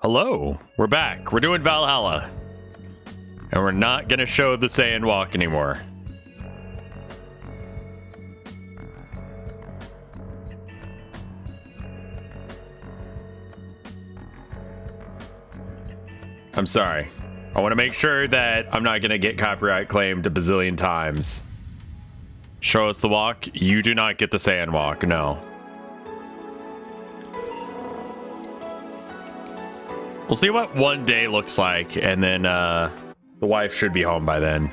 Hello, we're back. We're doing Valhalla. And we're not gonna show the Saiyan walk anymore. I'm sorry. I want to make sure that I'm not gonna get copyright claimed a bazillion times. Show us the walk. You do not get the Saiyan walk, no. We'll see what one day looks like, and then the wife should be home by then.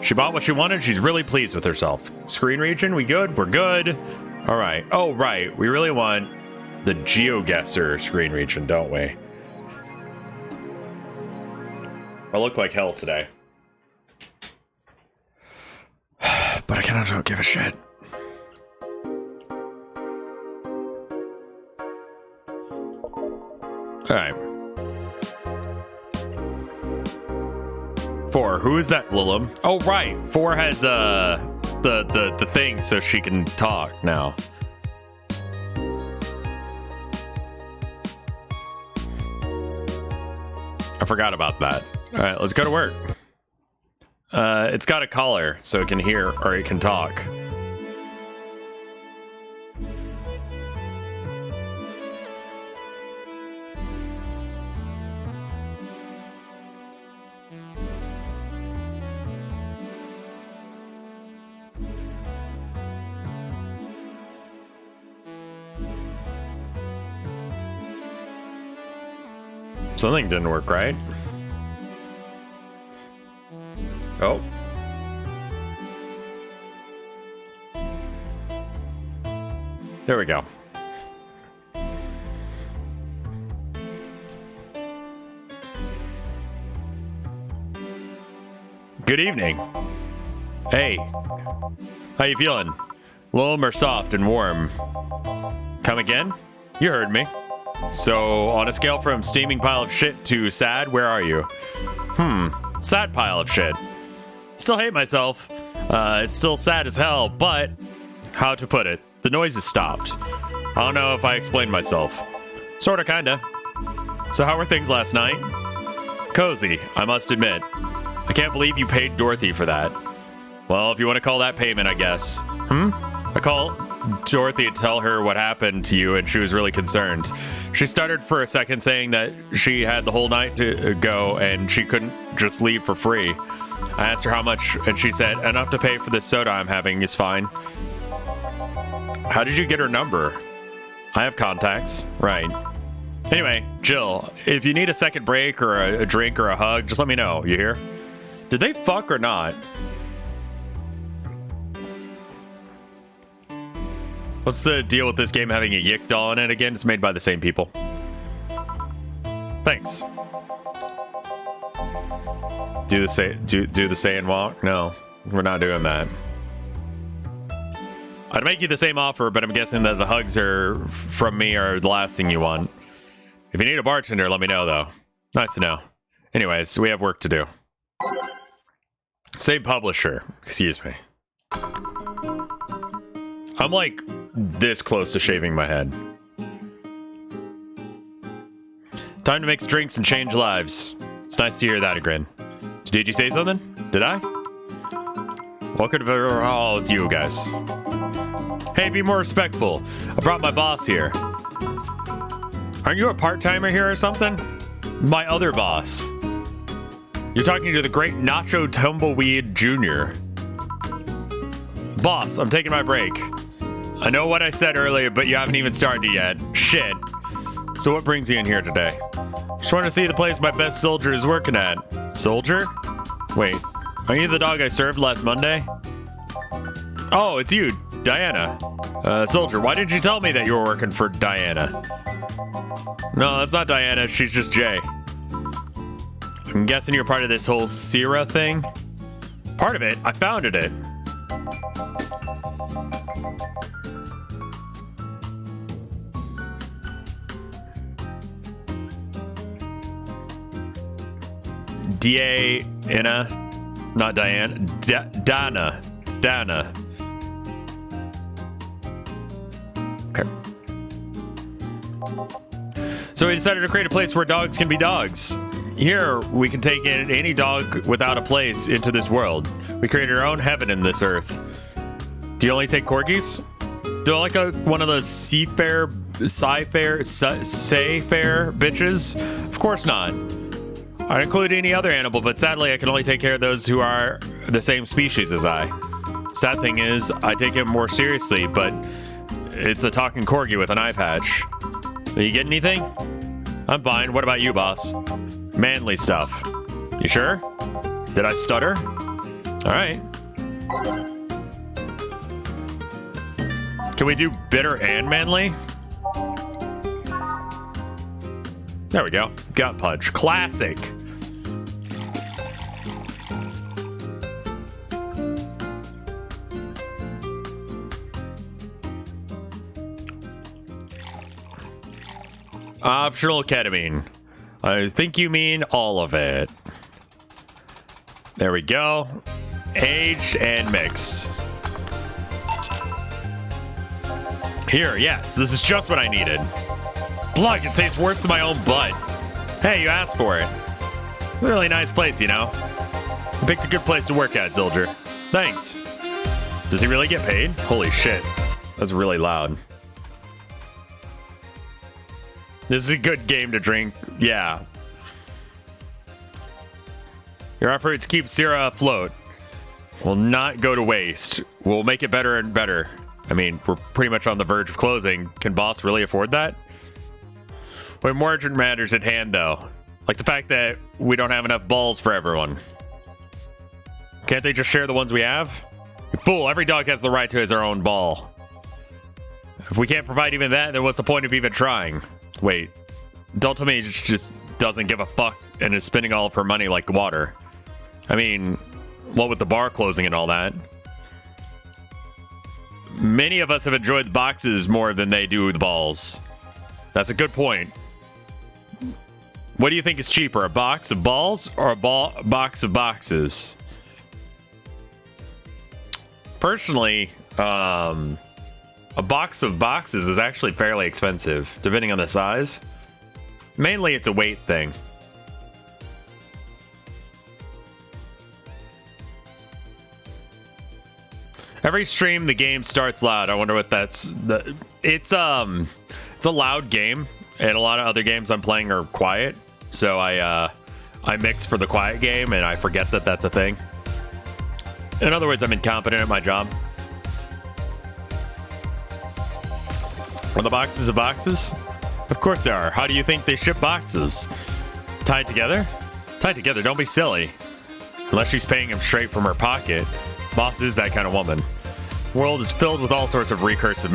She bought what she wanted. She's really pleased with herself. Screen region, we good? We're good. All right. Oh, right. We really want the GeoGuessr screen region, don't we? I look like hell today. But I kind of don't give a shit. All right. 4. Who is that, Lilum? Oh, right. 4 has the thing so she can talk now. I forgot about that. All right, let's go to work. It's got a collar so it can hear or it can talk. Something didn't work right. Oh. There we go. Good evening. Hey. How you feeling? Warm or soft and warm? Come again? You heard me. So, on a scale from steaming pile of shit to sad, where are you? Sad pile of shit. Still hate myself. It's still sad as hell, but how to put it? The noise has stopped. I don't know if I explained myself. Sorta, kinda. So how were things last night? Cozy, I must admit. I can't believe you paid Dorothy for that. Well, if you want to call that payment, I guess. I called Dorothy to tell her what happened to you, and she was really concerned. She stuttered for a second, saying that she had the whole night to go and she couldn't just leave for free. I asked her how much, and she said, enough to pay for this soda I'm having is fine. How did you get her number? I have contacts. Right. Anyway, Jill, if you need a second break or a drink or a hug, just let me know. You hear? Did they fuck or not? What's the deal with this game having a Yick doll in it again? It's made by the same people. Thanks. Do the Saiyan walk? No, we're not doing that. I'd make you the same offer, but I'm guessing that the hugs are from me are the last thing you want. If you need a bartender, let me know, though. Nice to know. Anyways, we have work to do. Same publisher. Excuse me. I'm like this close to shaving my head. Time to mix drinks and change lives. It's nice to hear that again. Did you say something? Did I? Welcome to... Oh, it's you guys. Hey, be more respectful. I brought my boss here. Aren't you a part-timer here or something? My other boss. You're talking to the great Nacho Tumbleweed Jr. Boss, I'm taking my break. I know what I said earlier, but you haven't even started yet. Shit. So what brings you in here today? Just want to see the place my best soldier is working at. Soldier? Wait, are you the dog I served last Monday? Oh, it's you, Diana. Soldier, why didn't you tell me that you were working for Diana? No, that's not Diana, she's just Jay. I'm guessing you're part of this whole Sierra thing? Part of it? I founded it. Diana, not Diane. Dana. Okay. So we decided to create a place where dogs can be dogs. Here, we can take in any dog without a place into this world. We created our own heaven in this earth. Do you only take corgis? Do I like one of those seafair, sci-fair, say-fair bitches? Of course not. I'd include any other animal, but sadly I can only take care of those who are the same species as I. Sad thing is, I take it more seriously, but it's a talking corgi with an eye patch. Do you get anything? I'm fine. What about you, boss? Manly stuff. You sure? Did I stutter? Alright. Can we do bitter and manly? There we go. Gut punch. Classic. Optional ketamine. I think you mean all of it. There we go. Aged and mixed. Here, yes, this is just what I needed. Blood can taste worse than my own butt. Hey, you asked for it. It's a really nice place, you know. You picked a good place to work at, Zildjier. Thanks. Does he really get paid? Holy shit. That's really loud. This is a good game to drink. Yeah. Your efforts keep Sierra afloat. Will not go to waste. We'll make it better and better. I mean, we're pretty much on the verge of closing. Can boss really afford that? When more urgent matters at hand, though. Like the fact that we don't have enough balls for everyone. Can't they just share the ones we have? You fool, every dog has the right to his or own ball. If we can't provide even that, then what's the point of even trying? Wait, don't tell me he just doesn't give a fuck and is spending all of her money like water. I mean, what with the bar closing and all that. Many of us have enjoyed the boxes more than they do the balls. That's a good point. What do you think is cheaper, a box of balls or a box of boxes? Personally, a box of boxes is actually fairly expensive, depending on the size. Mainly, it's a weight thing. Every stream, the game starts loud. I wonder what that's. It's a loud game, and a lot of other games I'm playing are quiet. So I mix for the quiet game, and I forget that that's a thing. In other words, I'm incompetent at my job. Are the boxes of boxes? Of course they are. How do you think they ship boxes? Tied together? Tied together, don't be silly. Unless she's paying him straight from her pocket. Boss is that kind of woman. The world is filled with all sorts of recursive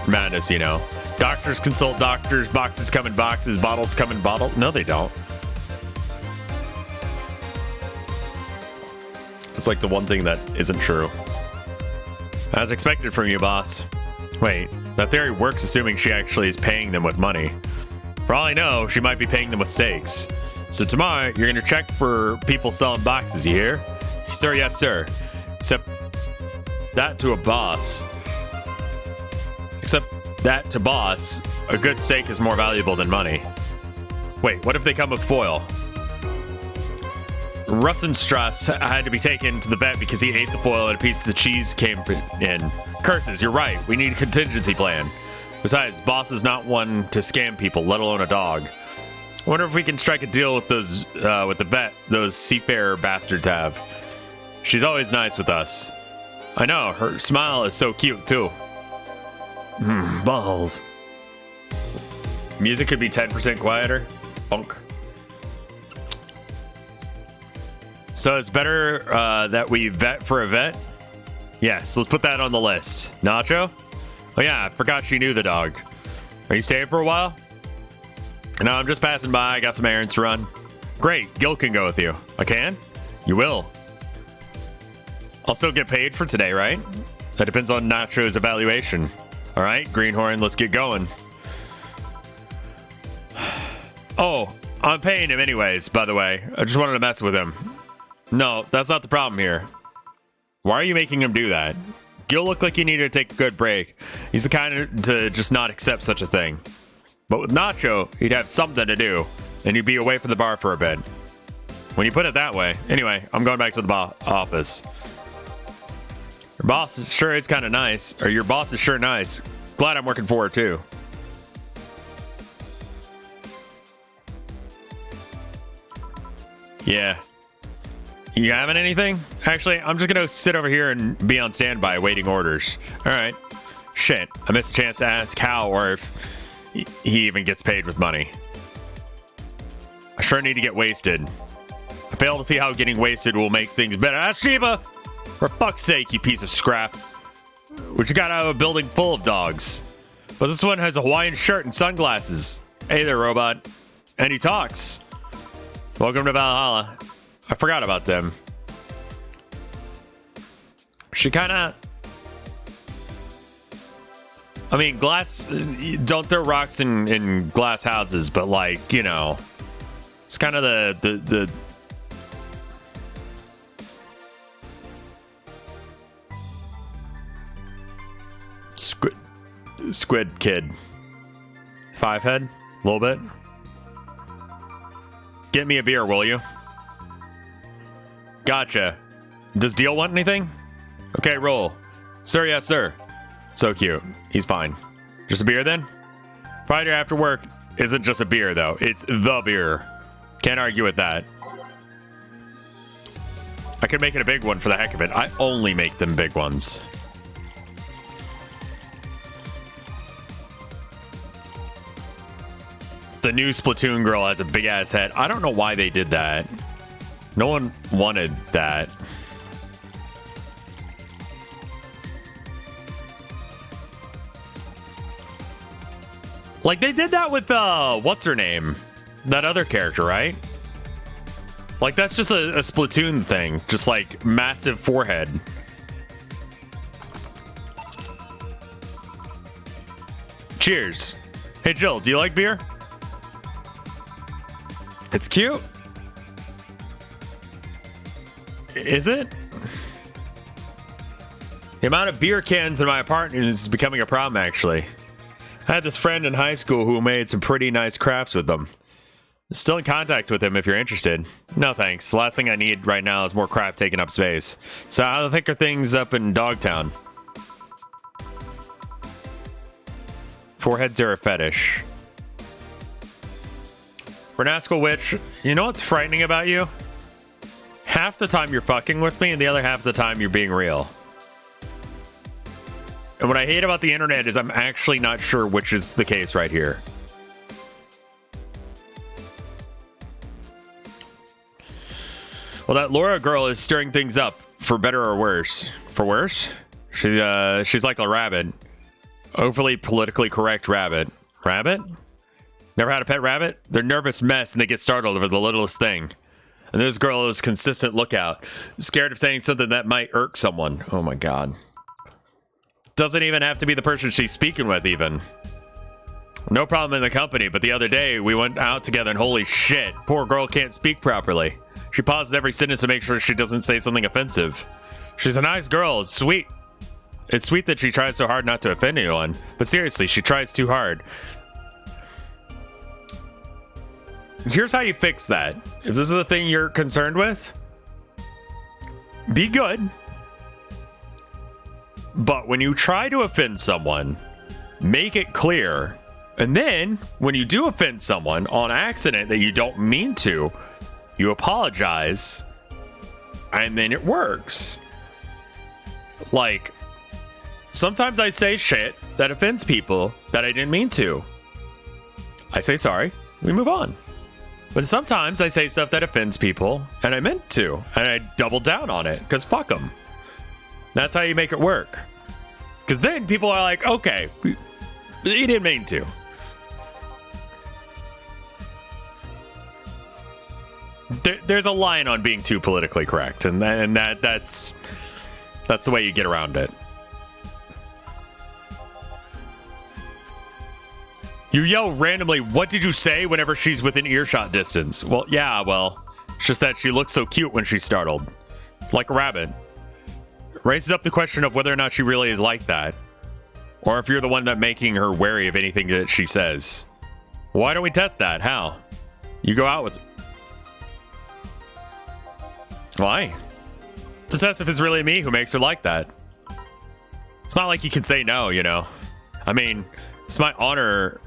madness, you know. Doctors consult doctors, boxes come in boxes, bottles come in bottles. No, they don't. It's like the one thing that isn't true. As expected from you, boss. Wait, that theory works assuming she actually is paying them with money. For all I know, she might be paying them with steaks. So tomorrow, you're gonna check for people selling boxes, you hear? Sir, yes, sir. Except that to a boss. Except that to boss, a good steak is more valuable than money. Wait, what if they come with foil? Russenstrass had to be taken to the vet because he ate the foil and a piece of cheese came in. Curses, you're right. We need a contingency plan. Besides, boss is not one to scam people, let alone a dog. I wonder if we can strike a deal with those, with the vet those seafarer bastards have. She's always nice with us. I know, her smile is so cute, too. Balls. Music could be 10% quieter. Funk. So it's better that we vet for a vet? Yes, let's put that on the list. Nacho? Oh yeah, I forgot she knew the dog. Are you staying for a while? No, I'm just passing by. I got some errands to run. Great, Gil can go with you. I can? You will. I'll still get paid for today, right? That depends on Nacho's evaluation. All right, Greenhorn, let's get going. Oh, I'm paying him anyways, by the way. I just wanted to mess with him. No, that's not the problem here. Why are you making him do that? Gil looked like he needed to take a good break. He's the kind to just not accept such a thing. But with Nacho, he'd have something to do, and he'd be away from the bar for a bit. When you put it that way. Anyway, I'm going back to the office. Your boss sure is kind of nice. Or your boss is sure nice. Glad I'm working for her, too. Yeah. You having anything? Actually, I'm just gonna sit over here and be on standby waiting orders. Alright. Shit. I missed a chance to ask how or if he even gets paid with money. I sure need to get wasted. I fail to see how getting wasted will make things better. Ah, Shiba! For fuck's sake, you piece of scrap. We just got out of a building full of dogs. But this one has a Hawaiian shirt and sunglasses. Hey there, robot. And he talks. Welcome to Valhalla. I forgot about them. She kind of... I mean, glass... Don't throw rocks in glass houses, but like, you know... It's kind of the Squid kid. 5 head? A little bit. Get me a beer, will you? Gotcha. Does Deal want anything? Okay, roll. Sir, yes, sir. So cute. He's fine. Just a beer then? Friday after work isn't just a beer, though. It's the beer. Can't argue with that. I could make it a big one for the heck of it. I only make them big ones. The new Splatoon girl has a big ass head. I don't know why they did that. No one wanted that. Like they did that with what's her name? That other character, right? Like that's just a Splatoon thing. Just like massive forehead. Cheers. Hey Jill, do you like beer? It's cute. Is it? The amount of beer cans in my apartment is becoming a problem, actually. I had this friend in high school who made some pretty nice crafts with them. Still in contact with him if you're interested. No thanks. The last thing I need right now is more crap taking up space. So how the heck are things up in Dogtown? Foreheads are a fetish. Renascal Witch, you know what's frightening about you? Half the time you're fucking with me and the other half of the time you're being real. And what I hate about the internet is I'm actually not sure which is the case right here. Well, that Laura girl is stirring things up, for better or worse. For worse? She's like a rabbit. Overly politically correct rabbit. Rabbit? Never had a pet rabbit? They're nervous mess and they get startled over the littlest thing. And this girl is consistent lookout. Scared of saying something that might irk someone. Oh my god. Doesn't even have to be the person she's speaking with even. No problem in the company, but the other day we went out together and holy shit, poor girl can't speak properly. She pauses every sentence to make sure she doesn't say something offensive. She's a nice girl, it's sweet. It's sweet that she tries so hard not to offend anyone, but seriously, she tries too hard. Here's how you fix that. If this is the thing you're concerned with, be good. But when you try to offend someone, make it clear. And then, when you do offend someone on accident that you don't mean to, you apologize. And then it works. Like, sometimes I say shit that offends people that I didn't mean to. I say sorry. We move on. But sometimes I say stuff that offends people, and I meant to, and I double down on it, because fuck them. That's how you make it work. Because then people are like, okay, you didn't mean to. There's a line on being too politically correct, and that's the way you get around it. You yell randomly, what did you say, whenever she's within earshot distance? Well, yeah, well, it's just that she looks so cute when she's startled. It's like a rabbit. It raises up the question of whether or not she really is like that. Or if you're the one that making her wary of anything that she says. Why don't we test that? How? You go out with... Why? To test if it's really me who makes her like that. It's not like you can say no, you know. I mean, it's my honor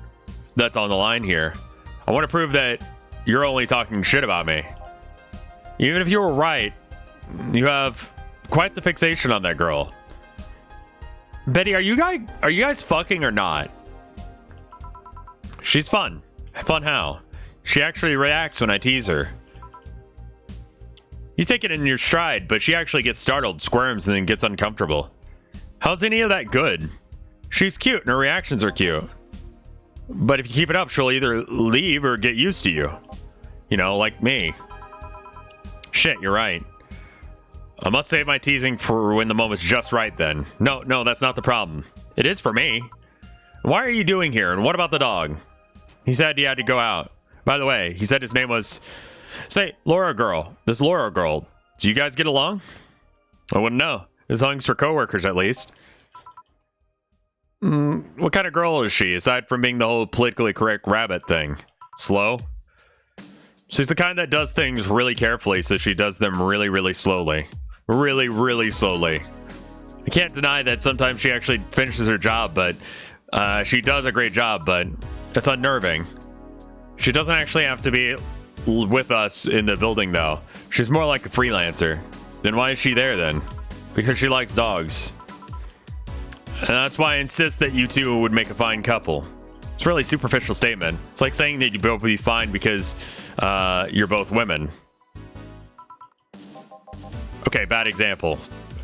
that's on the line here. I want to prove that you're only talking shit about me. Even if you were right, you have quite the fixation on that girl. Betty, are you guys fucking or not? She's fun. Fun how? She actually reacts when I tease her. You take it in your stride, but she actually gets startled, squirms, and then gets uncomfortable. How's any of that good? She's cute and her reactions are cute. But if you keep it up, she'll either leave or get used to you. You know, like me. Shit, you're right. I must save my teasing for when the moment's just right then. No, that's not the problem. It is for me. Why are you doing here? And what about the dog? He said he had to go out. By the way, he said his name was... Say, Laura girl. This Laura girl. Do you guys get along? I wouldn't know. As long as for coworkers, at least. What kind of girl is she, aside from being the whole politically correct rabbit thing? Slow? She's the kind that does things really carefully, so she does them really, really slowly. Really, really slowly. I can't deny that sometimes she actually finishes her job, but she does a great job, but it's unnerving. She doesn't actually have to be with us in the building, though. She's more like a freelancer. Then why is she there, then? Because she likes dogs. And that's why I insist that you two would make a fine couple. It's a really superficial statement. It's like saying that you both would be fine because you're both women. Okay, bad example.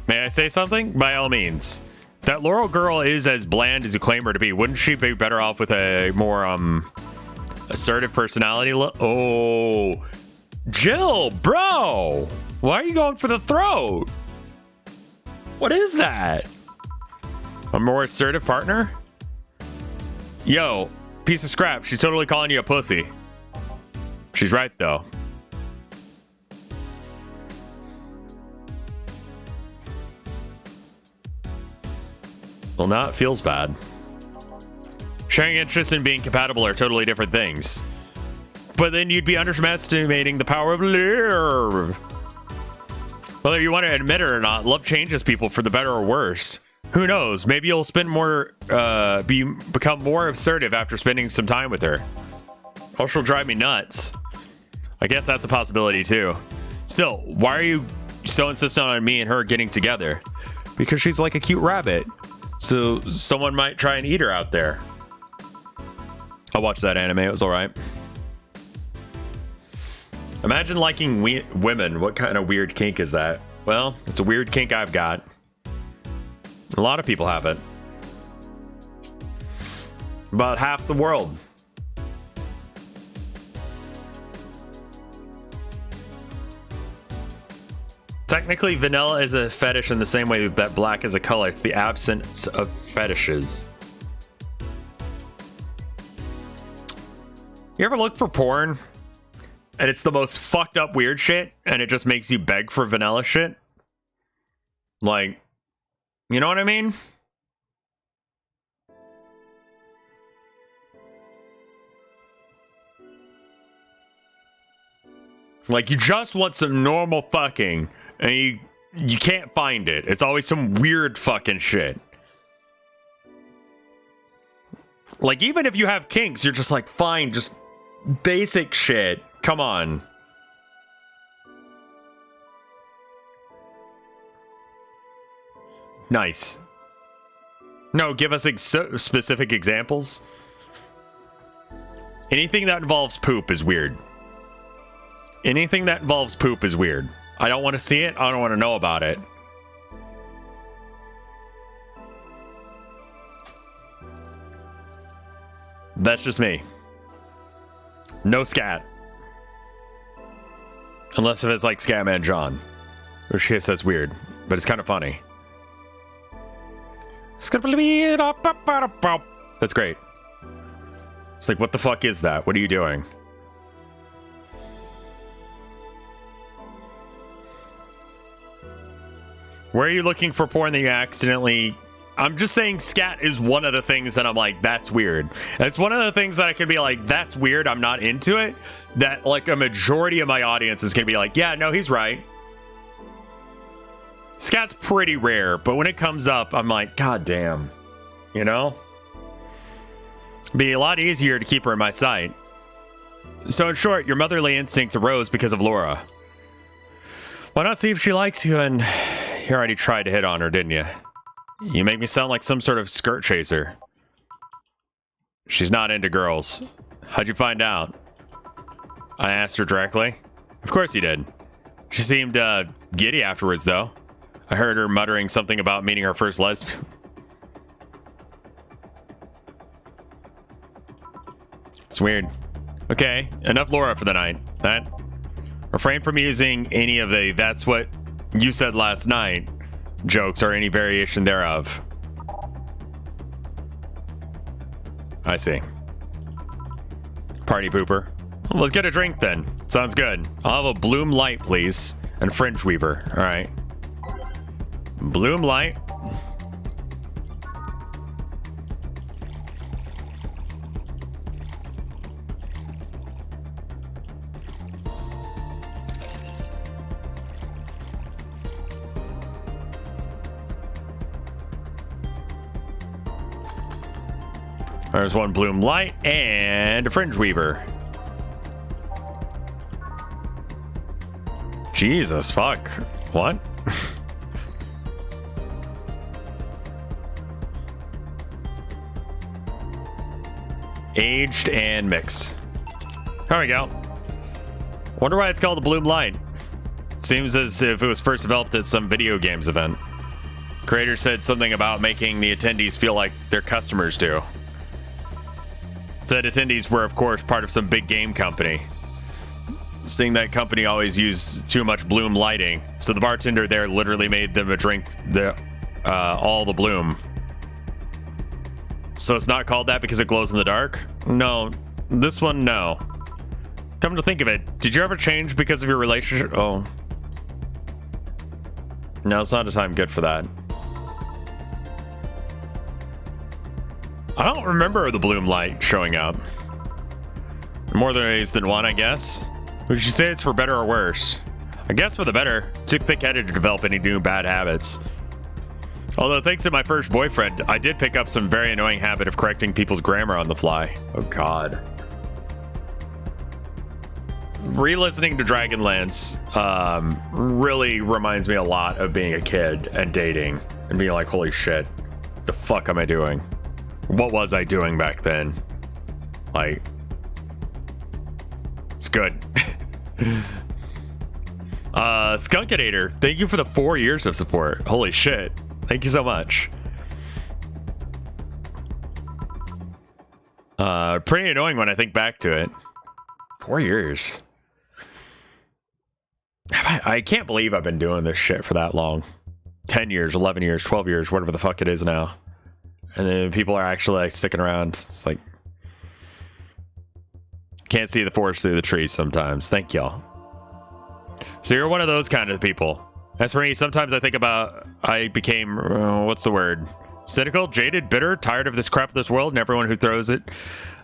May I say something? By all means. If that Laurel girl is as bland as you claim her to be, wouldn't she be better off with a more assertive personality? Oh, Jill, bro, why are you going for the throat? What is that? A more assertive partner? Yo, piece of scrap. She's totally calling you a pussy. She's right, though. Well, now it feels bad. Sharing interest and being compatible are totally different things. But then you'd be underestimating the power of love. Whether you want to admit it or not, love changes people for the better or worse. Who knows? Maybe you'll spend more, become more assertive after spending some time with her. Or she'll drive me nuts. I guess that's a possibility too. Still, why are you so insistent on me and her getting together? Because she's like a cute rabbit. So someone might try and eat her out there. I watched that anime. It was all right. Imagine liking women. What kind of weird kink is that? Well, it's a weird kink I've got. A lot of people have it. About half the world. Technically, vanilla is a fetish in the same way that black is a color. It's the absence of fetishes. You ever look for porn and it's the most fucked up weird shit and it just makes you beg for vanilla shit? Like, you know what I mean? Like, you just want some normal fucking and you can't find it. It's always some weird fucking shit. Like, even if you have kinks, you're just like, fine, just basic shit. Come on. Nice. No, give us specific examples. Anything that involves poop is weird. Anything that involves poop is weird. I don't want to see it. I don't want to know about it. That's just me. No scat. Unless if it's like Scatman John. In which case that's weird. But it's kind of funny. That's great. It's like, what the fuck is that? What are you doing? Where are you looking for porn that you accidentally I'm just saying scat is one of the things that I'm like, that's weird. And it's one of the things that I can be like, that's weird, I'm not into it. That like a majority of my audience is gonna be like, yeah, no, he's right. Scat's pretty rare, but when it comes up, I'm like, god damn. You know? Be a lot easier to keep her in my sight. So in short, your motherly instincts arose because of Laura. Why not see if she likes you? And you already tried to hit on her, didn't you? You make me sound like some sort of skirt chaser. She's not into girls. How'd you find out? I asked her directly. Of course you did. She seemed giddy afterwards, though. I heard her muttering something about meeting her first lesbian. It's weird. Okay, enough Laura for the night. That. Refrain from using any of the "that's what you said last night" jokes or any variation thereof. I see. Party pooper. Well, let's get a drink then. Sounds good. I'll have a Bloom Light, please. And Fringe Weaver. All right. Bloom Light. There's one Bloom Light and a Fringe Weaver. Jesus, fuck. What? Aged and mixed. There we go. Wonder why it's called the Bloom Light. Seems as if it was first developed at some video games event. Creator said something about making the attendees feel like their customers do. Said attendees were, of course, part of some big game company. Seeing that company always use too much bloom lighting, so the bartender there literally made them drink all the bloom. So it's not called that because it glows in the dark? No. This one, no. Come to think of it, did you ever change because of your relationship? Oh. No, it's not a time good for that. I don't remember the bloom light showing up. More than ways than one, I guess. Would you say it's for better or worse? I guess for the better. Too thick-headed to develop any new bad habits. Although thanks to my first boyfriend, I did pick up some very annoying habit of correcting people's grammar on the fly. Oh god. Re-listening to Dragonlance really reminds me a lot of being a kid and dating and being like, holy shit, the fuck am I doing? What was I doing back then? Like, it's good. Skunkinator, thank you for the 4 years of support. Holy shit. Thank you so much. Pretty annoying when I think back to it. 4 years. I can't believe I've been doing this shit for that long. 10 years, 11 years, 12 years, whatever the fuck it is now. And then people are actually like sticking around. It's like, can't see the forest through the trees sometimes. Thank y'all. So you're one of those kind of people. As for me, sometimes I think about, I became, what's the word? Cynical, jaded, bitter, tired of this crap of this world and everyone who throws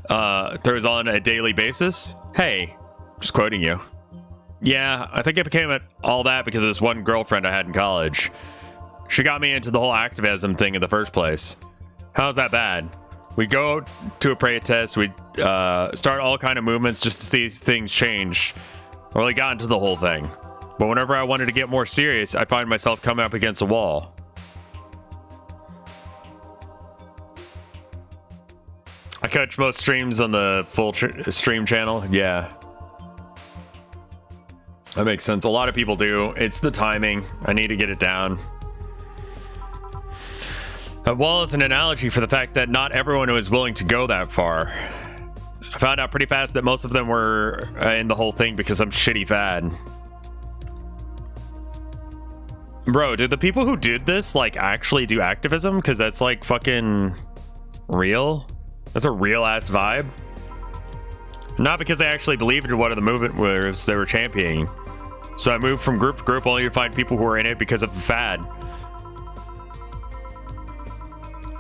on a daily basis. Hey, just quoting you. Yeah, I think I became all that because of this one girlfriend I had in college. She got me into the whole activism thing in the first place. How's that bad? We go to a protest, we start all kind of movements just to see things change. I really got into the whole thing. But whenever I wanted to get more serious, I find myself coming up against a wall. I catch most streams on the full stream channel. Yeah. That makes sense. A lot of people do. It's the timing. I need to get it down. A wall is an analogy for the fact that not everyone was willing to go that far. I found out pretty fast that most of them were in the whole thing because I'm shitty fad. Bro, did the people who did this like actually do activism? Because that's like fucking real. That's a real ass vibe. Not because they actually believed in what the movement was they were championing. So I moved from group to group only to find people who were in it because of the fad.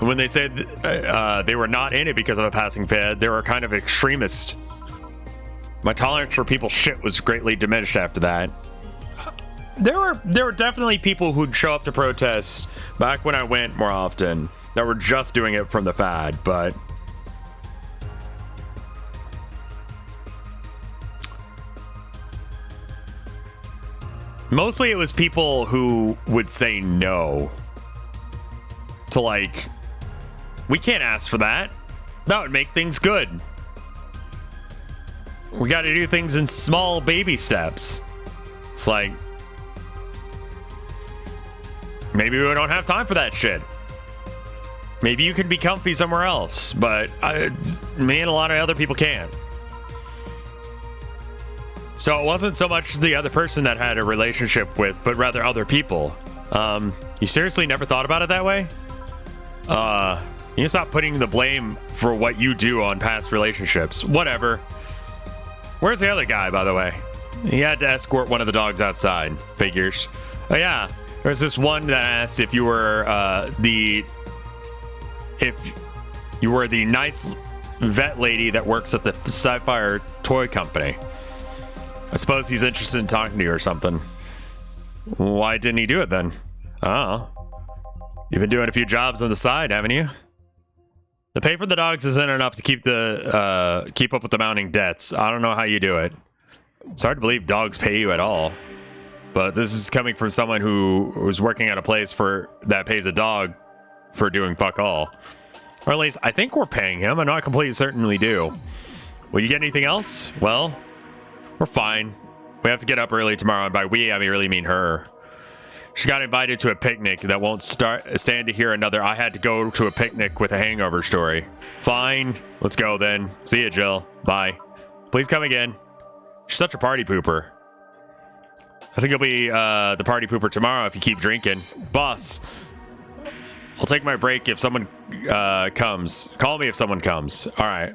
When they said they were not in it because of a passing fad, they were kind of extremist. My tolerance for people's shit was greatly diminished after that. There were definitely people who'd show up to protest back when I went more often that were just doing it from the fad, but mostly it was people who would say no to, like, we can't ask for that. That would make things good. We got to do things in small baby steps. It's like, maybe we don't have time for that shit. Maybe you can be comfy somewhere else, but me and a lot of other people can't. So it wasn't so much the other person that had a relationship with, but rather other people. You seriously never thought about it that way? You stop putting the blame for what you do on past relationships. Whatever. Where's the other guy, by the way? He had to escort one of the dogs outside. Figures. Oh yeah, there's this one that asked if you were the nice vet lady that works at the Sapphire toy company. I suppose he's interested in talking to you or something. Why didn't he do it then? Oh, you've been doing a few jobs on the side, haven't you? The pay for the dogs isn't enough to keep up with the mounting debts. I don't know how you do it. It's hard to believe dogs pay you at all. But this is coming from someone who was working at a place that pays a dog for doing fuck all. Or at least I think we're paying him. I'm not completely certain we do. Will you get anything else? Well, we're fine. We have to get up early tomorrow, and by we, I really mean her. She got invited to a picnic that won't stand to hear another I had to go to a picnic with a hangover story. Fine. Let's go then. See ya, Jill. Bye. Please come again. She's such a party pooper. I think you'll be the party pooper tomorrow if you keep drinking. Boss, I'll take my break if someone comes. Call me if someone comes. All right.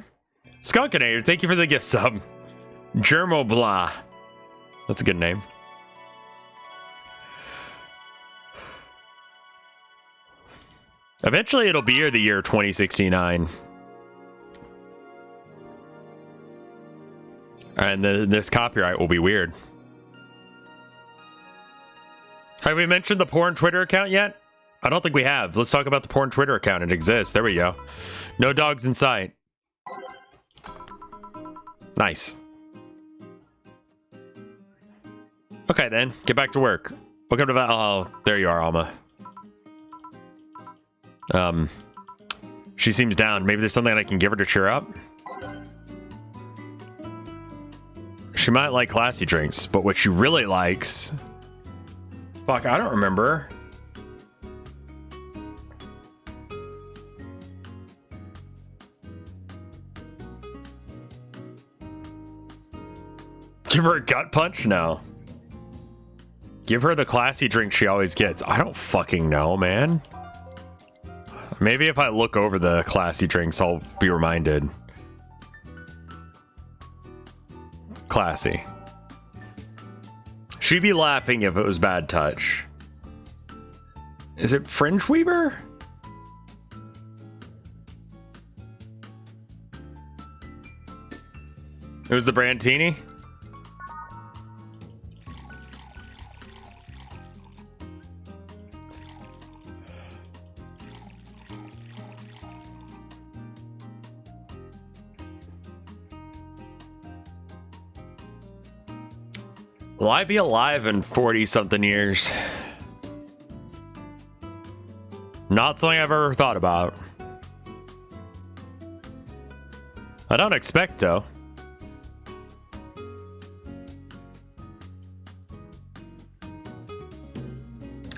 Skunkinator, thank you for the gift sub. Germo Blah. That's a good name. Eventually it'll be the year 2069. And this copyright will be weird. Have we mentioned the porn Twitter account yet? I don't think we have. Let's talk about the porn Twitter account. It exists. There we go. No dogs in sight. Nice. Okay then, get back to work. Welcome to oh, there you are, Alma. She seems down. Maybe there's something I can give her to cheer up. She might like classy drinks, but what she really likes... Fuck, I don't remember. Give her a gut punch? No. Give her the classy drink she always gets. I don't fucking know, man. Maybe if I look over the classy drinks, I'll be reminded. Classy. She'd be laughing if it was bad touch. Is it Fringe Weaver? Who's the Brandtini? Will I be alive in 40-something years? Not something I've ever thought about. I don't expect so.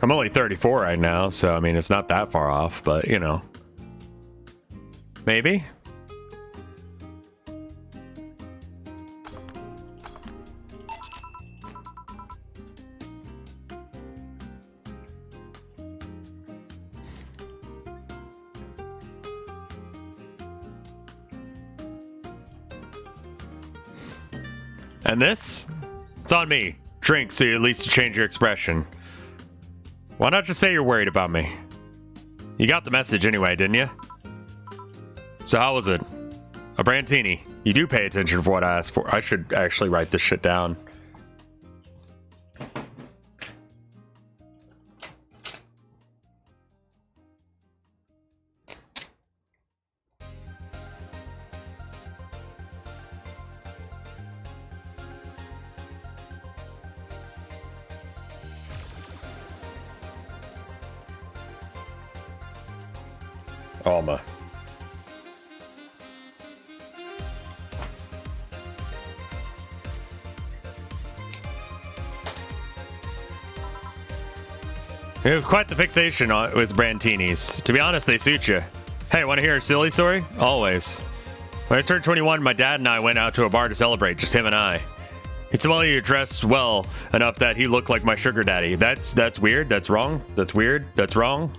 I'm only 34 right now, so I mean, it's not that far off, but you know. Maybe? And this? It's on me. Drink so you at least change your expression. Why not just say you're worried about me? You got the message anyway, didn't you? So how was it? A Brantini. You do pay attention for what I asked for. I should actually write this shit down. Alma. You have quite the fixation with Brantinis. To be honest, they suit you. Hey, want to hear a silly story? Always. When I turned 21, my dad and I went out to a bar to celebrate, just him and I. He said, well, you're dressed well enough that he looked like my sugar daddy. That's weird. That's wrong. That's weird. That's wrong.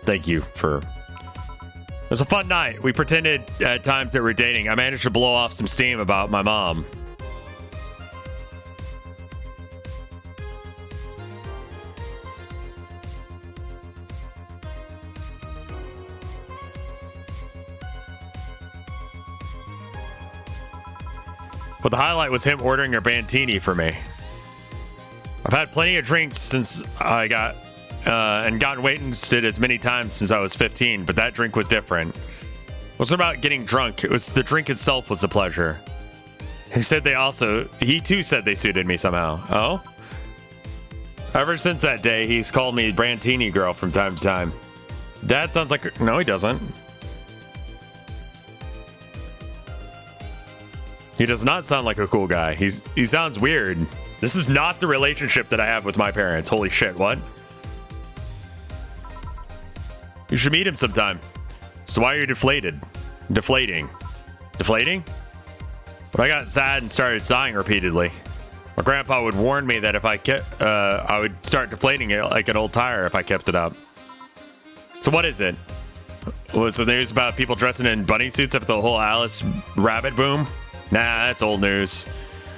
Thank you for... It was a fun night. We pretended at times that we're dating. I managed to blow off some steam about my mom. But the highlight was him ordering a Brantini for me. I've had plenty of drinks since I got... and gotten wasted as many times since I was 15, but that drink was different. It wasn't about getting drunk. It was the drink itself was a pleasure. He too said they suited me somehow. Oh? Ever since that day, he's called me Brantini girl from time to time. Dad sounds like... No, he doesn't. He does not sound like a cool guy. He sounds weird. This is not the relationship that I have with my parents. Holy shit, what? You should meet him sometime. So why are you deflating? Deflating? But I got sad and started sighing repeatedly. My grandpa would warn me that if I kept, I would start deflating it like an old tire if I kept it up. So what is it? Was the news about people dressing in bunny suits after the whole Alice rabbit boom? Nah, that's old news.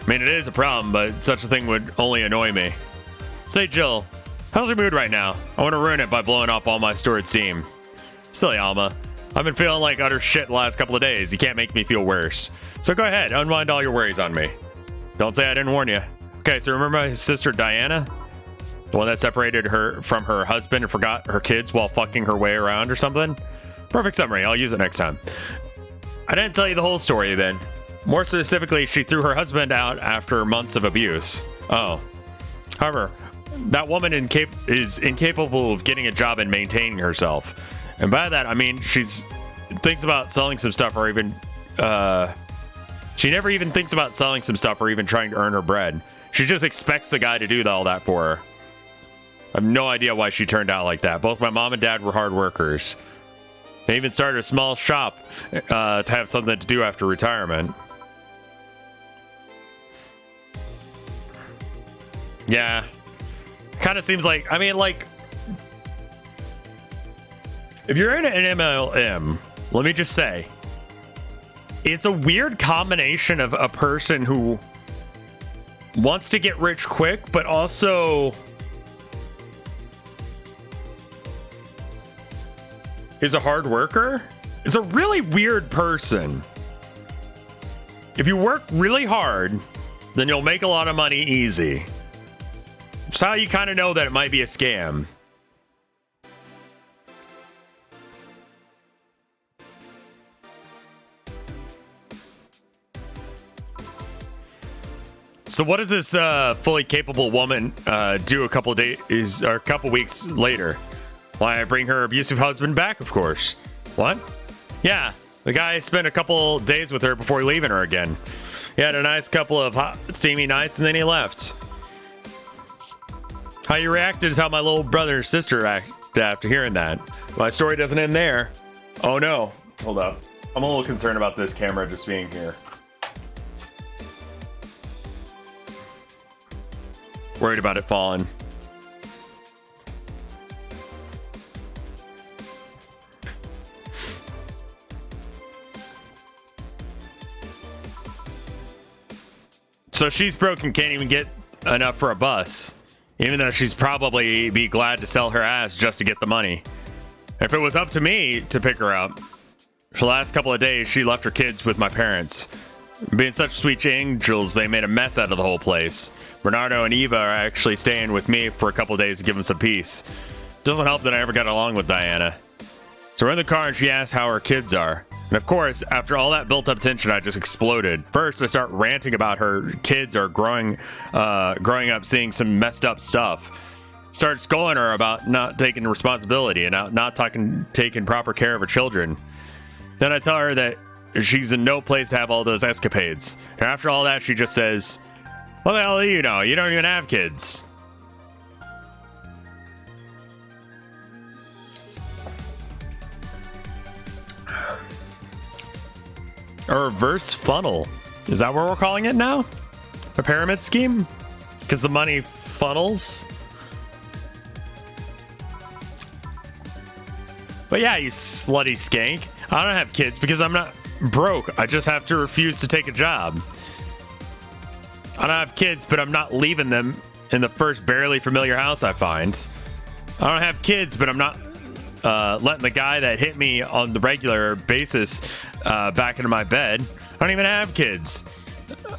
I mean, it is a problem, but such a thing would only annoy me. Say, Jill, how's your mood right now? I want to ruin it by blowing up all my stored steam. Silly Alma. I've been feeling like utter shit the last couple of days. You can't make me feel worse. So go ahead, unwind all your worries on me. Don't say I didn't warn you. Okay, so remember my sister Diana? The one that separated her from her husband and forgot her kids while fucking her way around or something? Perfect summary. I'll use it next time. I didn't tell you the whole story then. More specifically, she threw her husband out after months of abuse. Oh. However, that woman is incapable of getting a job and maintaining herself. And by that, I mean she thinks about selling some stuff or even... she never even thinks about selling some stuff or even trying to earn her bread. She just expects the guy to do all that for her. I have no idea why she turned out like that. Both my mom and dad were hard workers. They even started a small shop to have something to do after retirement. Yeah. Kind of seems like, I mean, like, if you're in an MLM, let me just say, it's a weird combination of a person who wants to get rich quick, but also is a hard worker. It's a really weird person. If you work really hard, then you'll make a lot of money easy. It's how you kind of know that it might be a scam. So what does this fully capable woman do a couple days or a couple weeks later? Why, I bring her abusive husband back, of course. What? Yeah, the guy spent a couple days with her before leaving her again. He had a nice couple of hot, steamy nights and then he left. How you reacted is how my little brother and sister acted after hearing that. My story doesn't end there. Oh no. Hold up. I'm a little concerned about this camera just being here. Worried about it falling. So she's broke and can't even get enough for a bus. even though she's probably be glad to sell her ass just to get the money. If it was up to me to pick her up, for the last couple of days, she left her kids with my parents. Being such sweet angels, they made a mess out of the whole place. Bernardo and Eva are actually staying with me for a couple of days to give them some peace. Doesn't help that I ever got along with Diana. So we're in the car and she asks how her kids are. And of course, after all that built-up tension, I just exploded. First, I start ranting about her kids are growing up seeing some messed up stuff. Start scolding her about not taking responsibility and not taking proper care of her children. Then I tell her that she's in no place to have all those escapades. And after all that, she just says, "What the hell do you know? You don't even have kids." A reverse funnel. Is that what we're calling it now? A pyramid scheme? Because the money funnels? But yeah, you slutty skank. I don't have kids because I'm not broke. I just have to refuse to take a job. I don't have kids, but I'm not leaving them in the first barely familiar house I find. I don't have kids, but I'm not letting the guy that hit me on the regular basis back into my bed. I don't even have kids.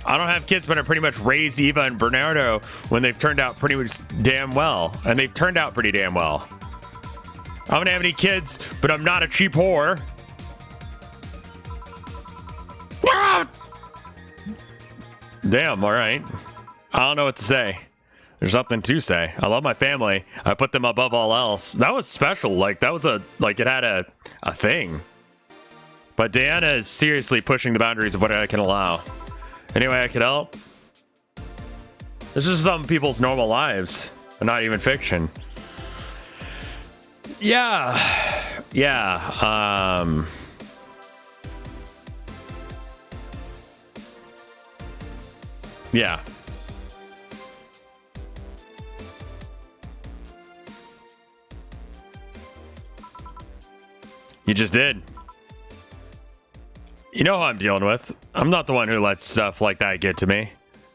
I don't have kids, but I pretty much raised Eva and Bernardo when they've turned out pretty much damn well. And they've turned out pretty damn well. I don't have any kids, but I'm not a cheap whore. Damn, all right. I don't know what to say. There's nothing to say. I love my family. I put them above all else. That was special. Like, that was it had a thing. But Diana is seriously pushing the boundaries of what I can allow. Any way I could help? This is some people's normal lives, and not even fiction. Yeah. Yeah. Yeah. You just did. You know who I'm dealing with. I'm not the one who lets stuff like that get to me.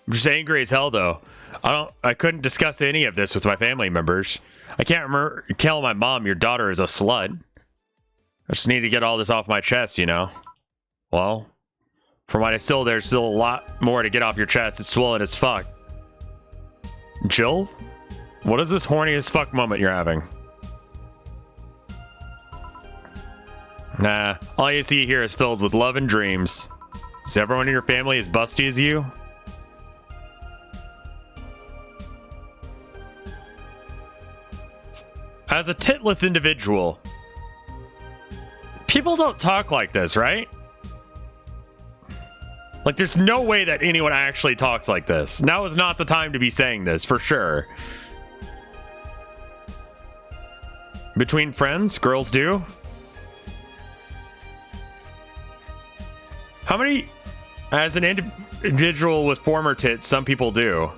I'm just angry as hell, though. I couldn't discuss any of this with my family members. I can't remember tell my mom your daughter is a slut. I just need to get all this off my chest, you know. Well, from what there's still a lot more to get off your chest. It's swollen as fuck. Jill? What is this horny as fuck moment you're having? Nah, all you see here is filled with love and dreams. Is everyone in your family as busty as you? As a titless individual, people don't talk like this, right? Like, there's no way that anyone actually talks like this. Now is not the time to be saying this, for sure. Between friends, girls do. How many, as an individual with former tits, some people do.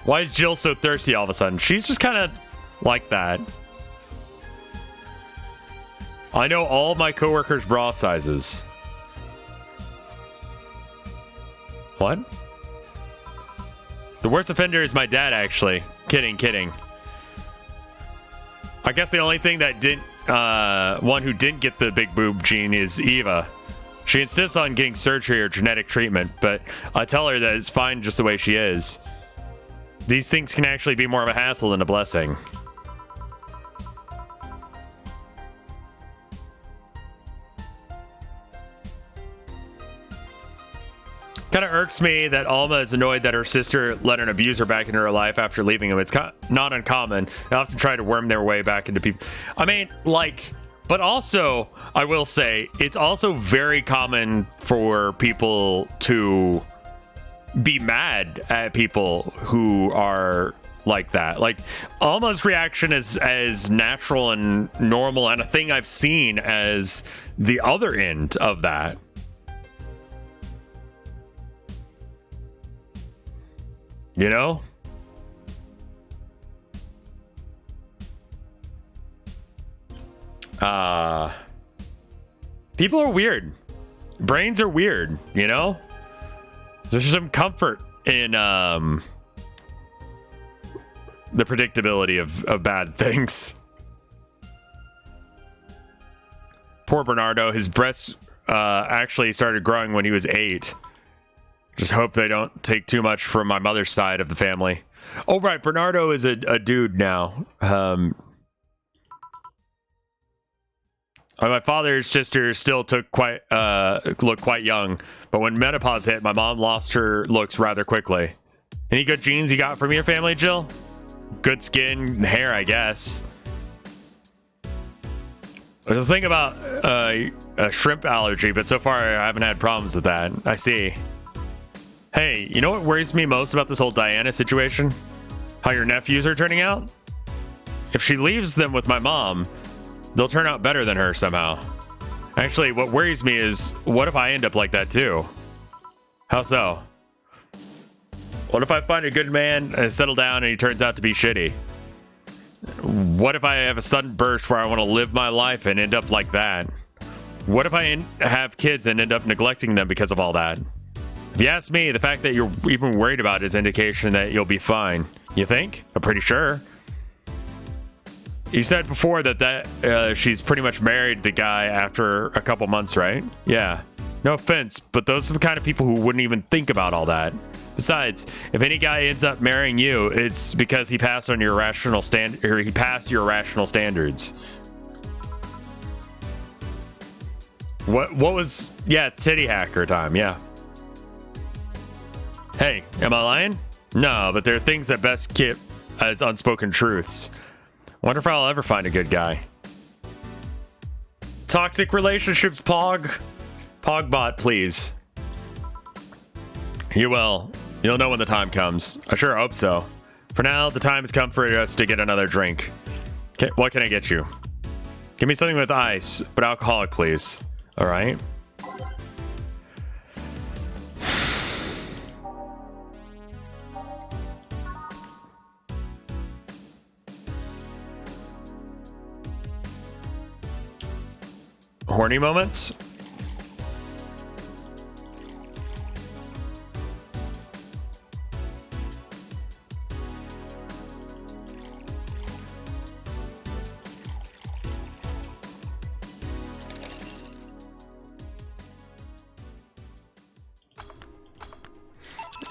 Why is Jill so thirsty all of a sudden? She's just kind of like that. I know all my coworkers' bra sizes. What? The worst offender is my dad, actually. Kidding. I guess the only thing that didn't, one who didn't get the big boob gene is Eva. She insists on getting surgery or genetic treatment, but I tell her that it's fine just the way she is. These things can actually be more of a hassle than a blessing. Kind of irks me that Alma is annoyed that her sister let an abuser back into her life after leaving him. It's not uncommon. They often try to worm their way back into people. I mean, like, but also, I will say, it's also very common for people to be mad at people who are like that. Like, Alma's reaction is as natural and normal and a thing I've seen as the other end of that. You know? People are weird. brains are weird, you know? There's some comfort in the predictability of bad things. Poor Bernardo, his breasts actually started growing when he was 8. Just hope they don't take too much from my mother's side of the family. Oh, right, Bernardo is a dude now. My father's sister still looked quite young, but when menopause hit, my mom lost her looks rather quickly. Any good genes you got from your family, Jill? Good skin and hair, I guess. There's a thing about a shrimp allergy, but so far I haven't had problems with that. I see. Hey, you know what worries me most about this whole Diana situation? How your nephews are turning out? If she leaves them with my mom, they'll turn out better than her somehow. Actually, what worries me is, what if I end up like that too? How so? What if I find a good man and settle down and he turns out to be shitty? What if I have a sudden burst where I want to live my life and end up like that? What if I have kids and end up neglecting them because of all that? If you ask me, the fact that you're even worried about it is indication that you'll be fine. You think? I'm pretty sure. You said before that she's pretty much married the guy after a couple months, right? Yeah. No offense, but those are the kind of people who wouldn't even think about all that. Besides, if any guy ends up marrying you, it's because he passed on your rational he passed your rational standards. What was? Yeah, it's titty hacker time. Yeah. Hey, am I lying? No, but there are things that best keep as unspoken truths. Wonder if I'll ever find a good guy. Toxic relationships, Pog. Pogbot, please. You will. You'll know when the time comes. I sure hope so. For now, the time has come for us to get another drink. What can I get you? Give me something with ice, but alcoholic, please. All right. Horny moments?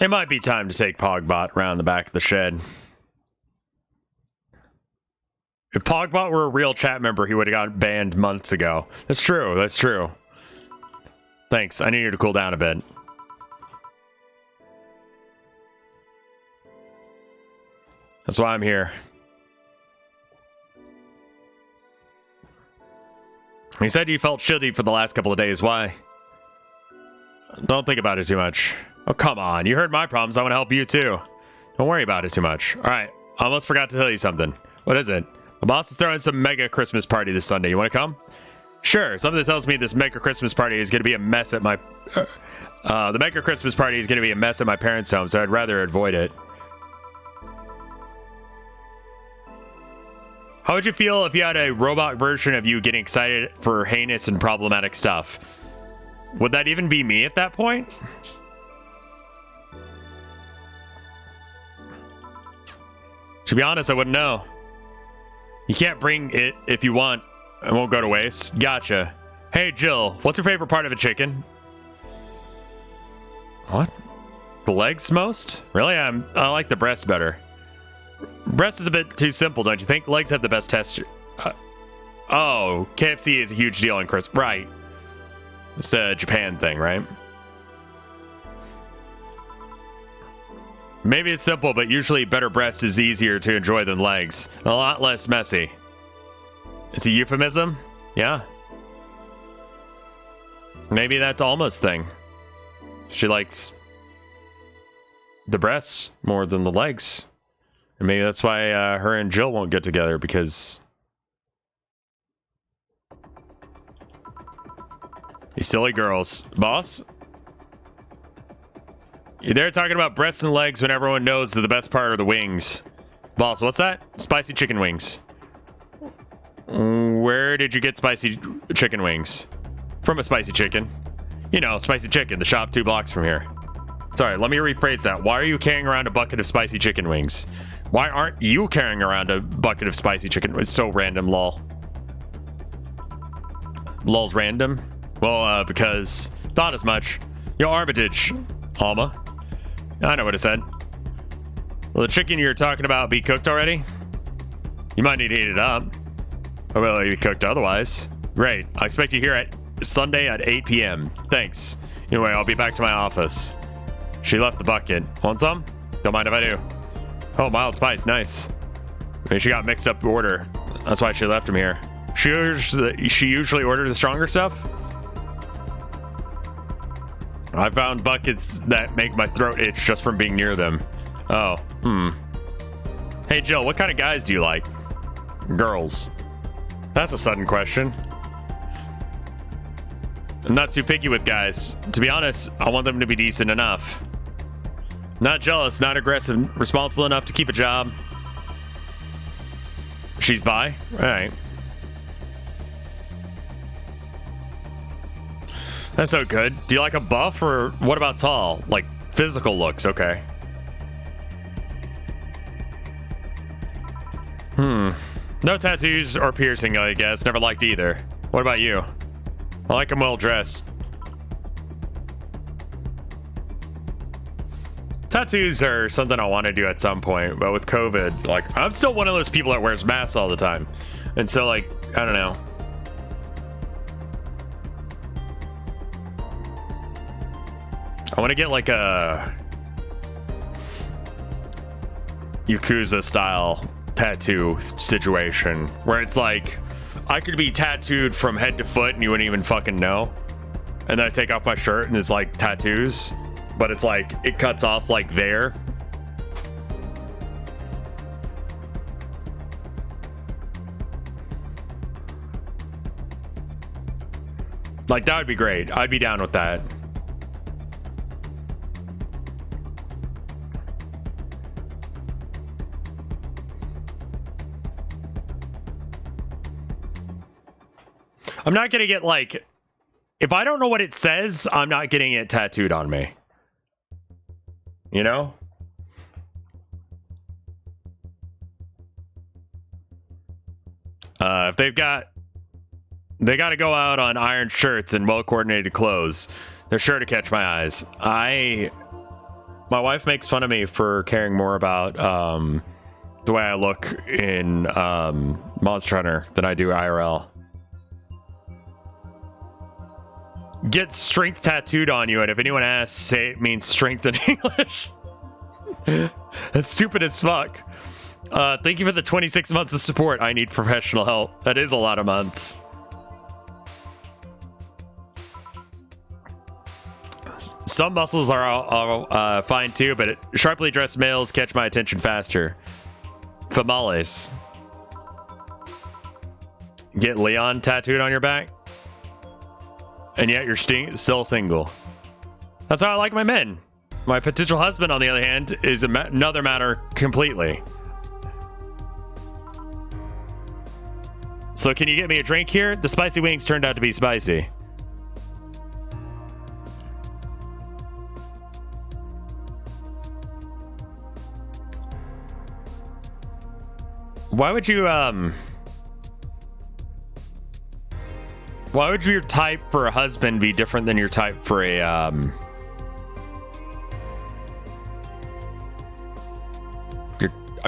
It might be time to take Pogbot around the back of the shed. If Pogbot were a real chat member, he would have got banned months ago. That's true, that's true. Thanks, I need you to cool down a bit. That's why I'm here. You said you felt shitty for the last couple of days. Why? Don't think about it too much. Oh, come on. You heard my problems. I want to help you, too. Don't worry about it too much. All right. I almost forgot to tell you something. What is it? My boss is throwing some mega Christmas party this Sunday. You want to come? Sure. Something tells me this mega Christmas party is going to be a mess at my... the mega Christmas party is going to be a mess at my parents' home, so I'd rather avoid it. How would you feel if you had a robot version of you getting excited for heinous and problematic stuff? Would that even be me at that point? To be honest, I wouldn't know. You can't bring it if you want. It won't go to waste. Gotcha. Hey, Jill, what's your favorite part of a chicken? What? The legs most? Really? I like the breast better. Breast is a bit too simple, don't you think? Legs have the best texture. Oh, KFC is a huge deal in Chris. Right. It's a Japan thing, right? Maybe it's simple, but usually better breast is easier to enjoy than legs. A lot less messy. It's a euphemism? Yeah. Maybe that's Alma's thing. She likes the breasts more than the legs. And maybe that's why her and Jill won't get together, because... You silly girls. Boss? You're there talking about breasts and legs when everyone knows that the best part are the wings. Boss, what's that? Spicy chicken wings. Where did you get spicy chicken wings? From a spicy chicken. You know, spicy chicken, the shop 2 blocks from here. Sorry, let me rephrase that. Why are you carrying around a bucket of spicy chicken wings? Why aren't you carrying around a bucket of spicy chicken? It's so random, lol. Lol's random? Well, because thought as much. Yo, Armitage, Alma. I know what it said. Will the chicken you're talking about be cooked already? You might need to heat it up. Or will it be cooked otherwise? Great. I expect you here at Sunday at 8 p.m. Thanks. Anyway, I'll be back to my office. She left the bucket. Want some? Don't mind if I do. Oh, mild spice. Nice. Maybe she got mixed up order. That's why she left him here. She usually ordered the stronger stuff? I found buckets that make my throat itch just from being near them. Oh, Hey, Jill, what kind of guys do you like? Girls. That's a sudden question. I'm not too picky with guys. To be honest, I want them to be decent enough. Not jealous, not aggressive, responsible enough to keep a job. She's bi? Alright. That's so good. Do you like a buff, or what about tall? Like, physical looks, okay. No tattoos or piercing, I guess. Never liked either. What about you? I like them well dressed. Tattoos are something I want to do at some point, but with COVID, like, I'm still one of those people that wears masks all the time. And so, like, I don't know. I want to get like a Yakuza style tattoo situation where it's like I could be tattooed from head to foot and you wouldn't even fucking know. And then I take off my shirt and it's like tattoos, but it's like it cuts off like there. Like, that would be great. I'd be down with that. I'm not gonna get, like, if I don't know what it says, I'm not getting it tattooed on me. You know? If they got to go out on iron shirts and well-coordinated clothes. They're sure to catch my eyes. My wife makes fun of me for caring more about the way I look in Monster Hunter than I do IRL. Get strength tattooed on you, and if anyone asks, say it means strength in English. That's stupid as fuck. Thank you for the 26 months of support. I need professional help. That is a lot of months. Some muscles are all fine too, but sharply dressed males catch my attention faster. Famales. Get Leon tattooed on your back? And yet you're still single. That's how I like my men. My potential husband, on the other hand, is another matter completely. So can you get me a drink here? The spicy wings turned out to be spicy. Why would you, why would your type for a husband be different than your type for a, I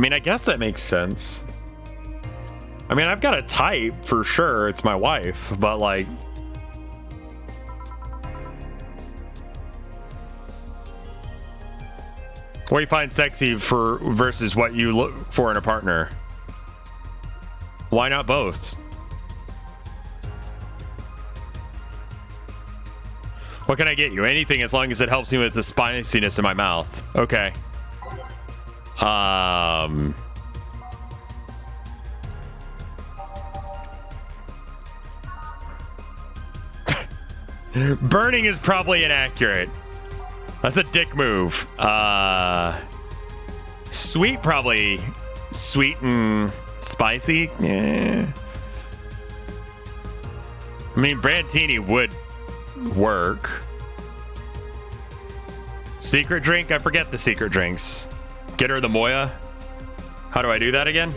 mean, I guess that makes sense. I mean, I've got a type for sure. It's my wife, but like, what do you find sexy for versus what you look for in a partner? Why not both? What can I get you? Anything, as long as it helps me with the spiciness in my mouth. Okay. Burning is probably inaccurate. That's a dick move. Sweet, probably. Sweet and spicy? Yeah. I mean, Brandtini would work. Secret drink? I forget the secret drinks. Get her the Moya. How do I do that again?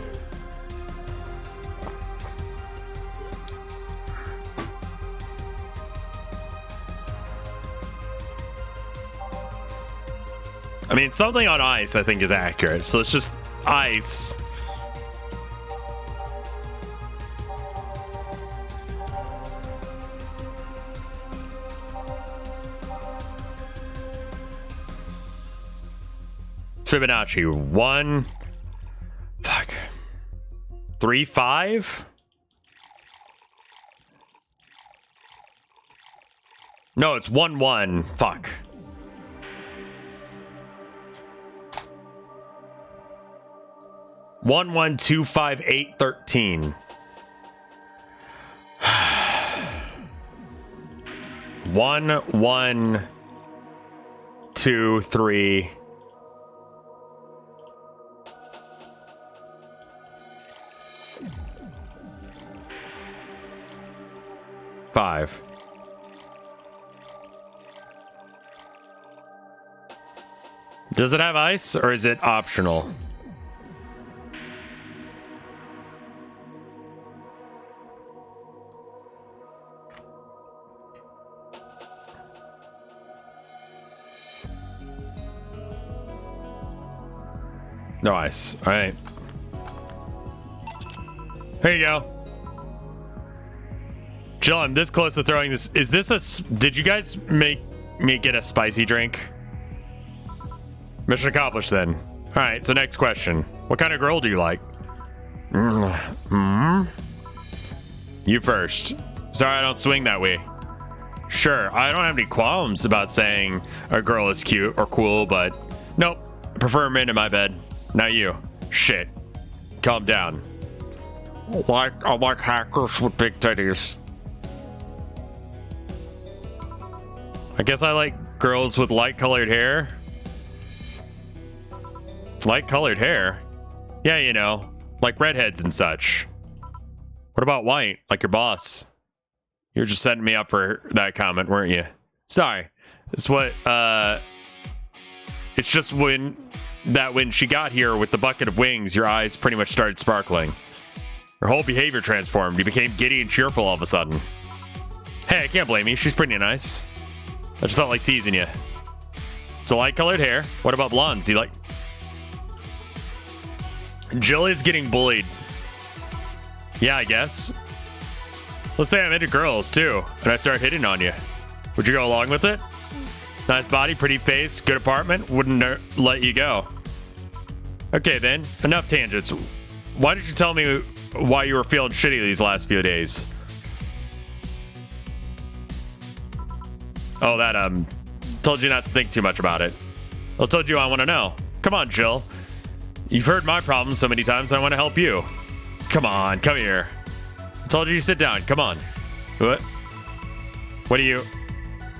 I mean, something on ice I think is accurate, so it's just ice. Fibonacci 1 3 5. No, it's 1 1. Fuck. One, 1, 2, 5, 8, 13. 1, 1, 2, 3. 5. Does it have ice or is it optional? No ice. All right. Here you go. Jill, I'm this close to throwing this. Is this a... Did you guys make me get a spicy drink? Mission accomplished then. All right, so next question. What kind of girl do you like? You first. Sorry I don't swing that way. Sure, I don't have any qualms about saying a girl is cute or cool, but nope. I prefer men in my bed. Not you. Shit. Calm down. I like hackers with big titties. I guess I like girls with light-colored hair. Light-colored hair? Yeah, you know, like redheads and such. What about white, like your boss? You were just setting me up for that comment, weren't you? Sorry. It's what, it's just when she got here with the bucket of wings, your eyes pretty much started sparkling. Your whole behavior transformed. You became giddy and cheerful all of a sudden. Hey, I can't blame you. She's pretty nice. I just felt like teasing you. So light-colored hair. What about blondes? You like... Jill is getting bullied. Yeah, I guess. Let's say I'm into girls, too, and I start hitting on you. Would you go along with it? Nice body, pretty face, good apartment. Wouldn't let you go. Okay, then. Enough tangents. Why did you tell me why you were feeling shitty these last few days? Oh, that, told you not to think too much about it. I told you I want to know. Come on, Jill. You've heard my problems so many times, I want to help you. Come on, come here. I told you to sit down. Come on. What? What do you...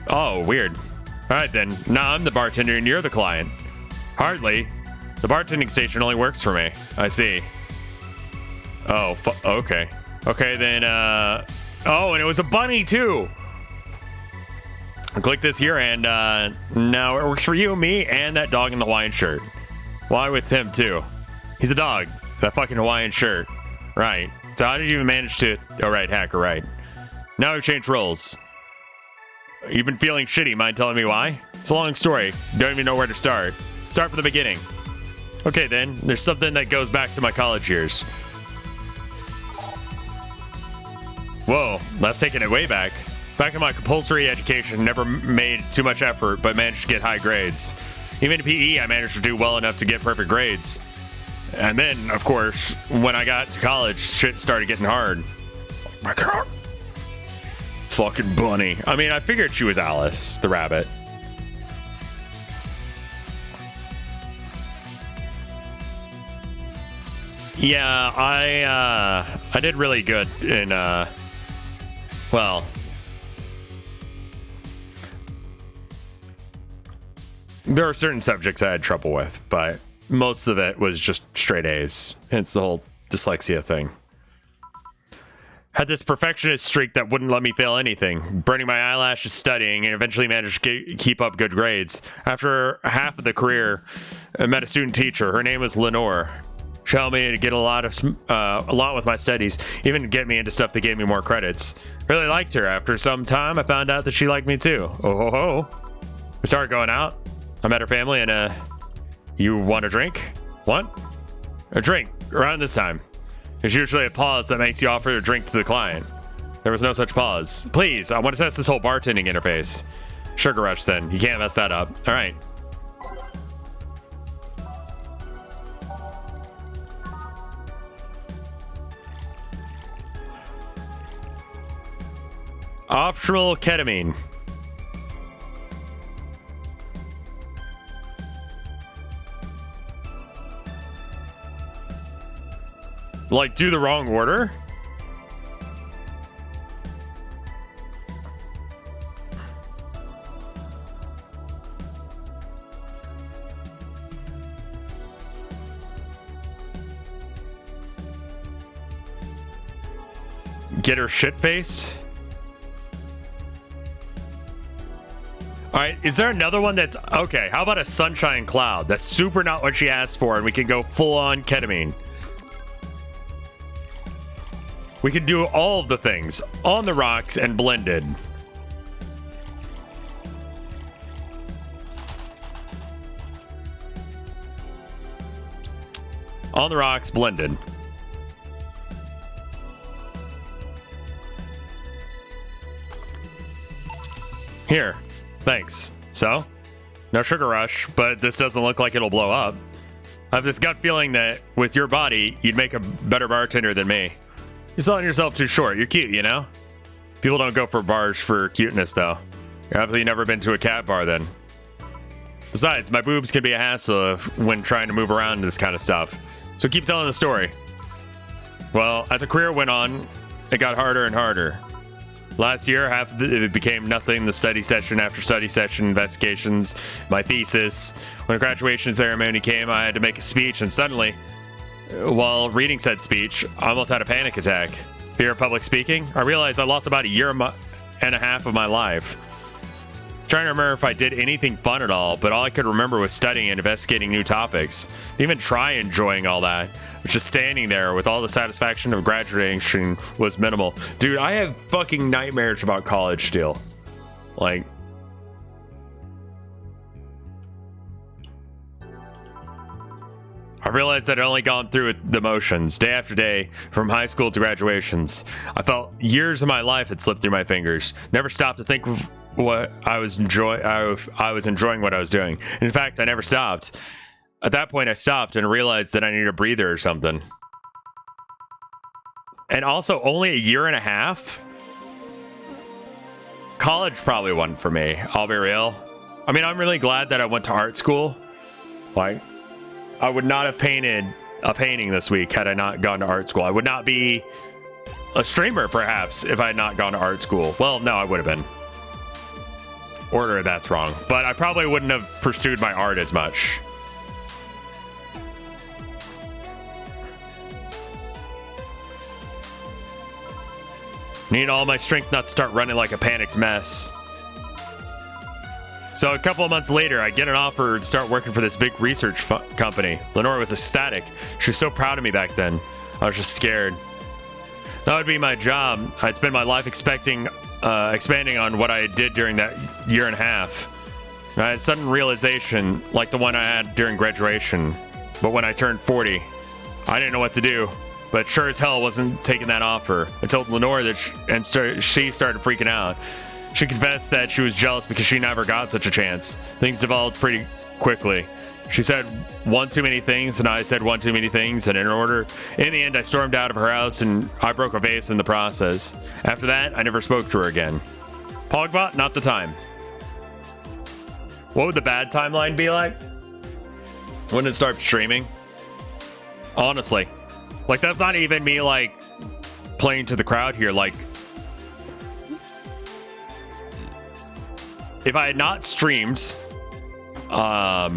Oh, weird. All right, then. Now I'm the bartender and you're the client. Hardly. The bartending station only works for me. I see. Oh, okay. Okay, then, Oh, and it was a bunny, too. Click this here, and, now it works for you, me, and that dog in the Hawaiian shirt. Why with him, too? He's a dog. That fucking Hawaiian shirt. Right. So how did you even manage to... Oh, right, hacker, right. Now we've changed roles. You've been feeling shitty. Mind telling me why? It's a long story. Don't even know where to start. Start from the beginning. Okay, then. There's something that goes back to my college years. Whoa, that's taking it way back. Back in my compulsory education, never made too much effort, but managed to get high grades. Even in PE, I managed to do well enough to get perfect grades. And then, of course, when I got to college, shit started getting hard. Oh my god. Fucking bunny. I mean, I figured she was Alice, the rabbit. Yeah, I did really good in, well... There are certain subjects I had trouble with, but most of it was just straight A's. Hence the whole dyslexia thing. Had this perfectionist streak that wouldn't let me fail anything, burning my eyelashes studying, and eventually managed to keep up good grades. After half of the career, I met a student teacher. Her name was Lenore. She helped me to get a lot with my studies, even get me into stuff that gave me more credits. Really liked her. After some time, I found out that she liked me too. Oh ho ho. We started going out. I met her family and you want a drink? What? A drink. Around this time. There's usually a pause that makes you offer a drink to the client. There was no such pause. Please, I want to test this whole bartending interface. Sugar Rush then. You can't mess that up. All right. Optional ketamine. Like, do the wrong order? Get her shit-faced? Alright, is there another one that's... Okay, how about a sunshine cloud? That's super not what she asked for, and we can go full-on ketamine. We can do all of the things. On the rocks and blended. On the rocks, blended. Here. Thanks. So? No sugar rush, but this doesn't look like it'll blow up. I have this gut feeling that with your body, you'd make a better bartender than me. You're selling yourself too short. You're cute, you know? People don't go for bars for cuteness, though. You've obviously never been to a cat bar, then. Besides, my boobs can be a hassle when trying to move around this kind of stuff. So keep telling the story. Well, as the career went on, it got harder and harder. Last year, half of it became nothing. The study session after study session, investigations, my thesis. When the graduation ceremony came, I had to make a speech, and suddenly, while reading said speech, I almost had a panic attack. Fear of public speaking? I realized I lost about a year and a half of my life. Trying to remember if I did anything fun at all, but all I could remember was studying and investigating new topics. Didn't even try enjoying all that. Just standing there with all the satisfaction of graduation was minimal. Dude, I have fucking nightmares about college still. Like... I realized that I'd only gone through the motions, day after day, from high school to graduations. I felt years of my life had slipped through my fingers. Never stopped to think of what I was enjoying what I was doing. In fact, I never stopped. At that point, I stopped and realized that I needed a breather or something. And also, only a year and a half? College probably wasn't for me, I'll be real. I mean, I'm really glad that I went to art school. Like, I would not have painted a painting this week had I not gone to art school. I would not be a streamer, perhaps, if I had not gone to art school. Well, no, I would have been. Order, that's wrong. But I probably wouldn't have pursued my art as much. Need all my strength not to start running like a panicked mess. So a couple of months later, I get an offer to start working for this big research company. Lenore was ecstatic. She was so proud of me back then. I was just scared. That would be my job. I'd spend my life expanding on what I did during that year and a half. I had a sudden realization, like the one I had during graduation. But when I turned 40, I didn't know what to do. But sure as hell wasn't taking that offer. I told Lenore that she started freaking out. She confessed that she was jealous because she never got such a chance. Things developed pretty quickly. She said one too many things, and I said one too many things, and in the end, I stormed out of her house, and I broke a vase in the process. After that, I never spoke to her again. Pogbot, not the time. What would the bad timeline be like? When it starts streaming? Honestly. Like, that's not even me, like, playing to the crowd here, like... If I had not streamed, I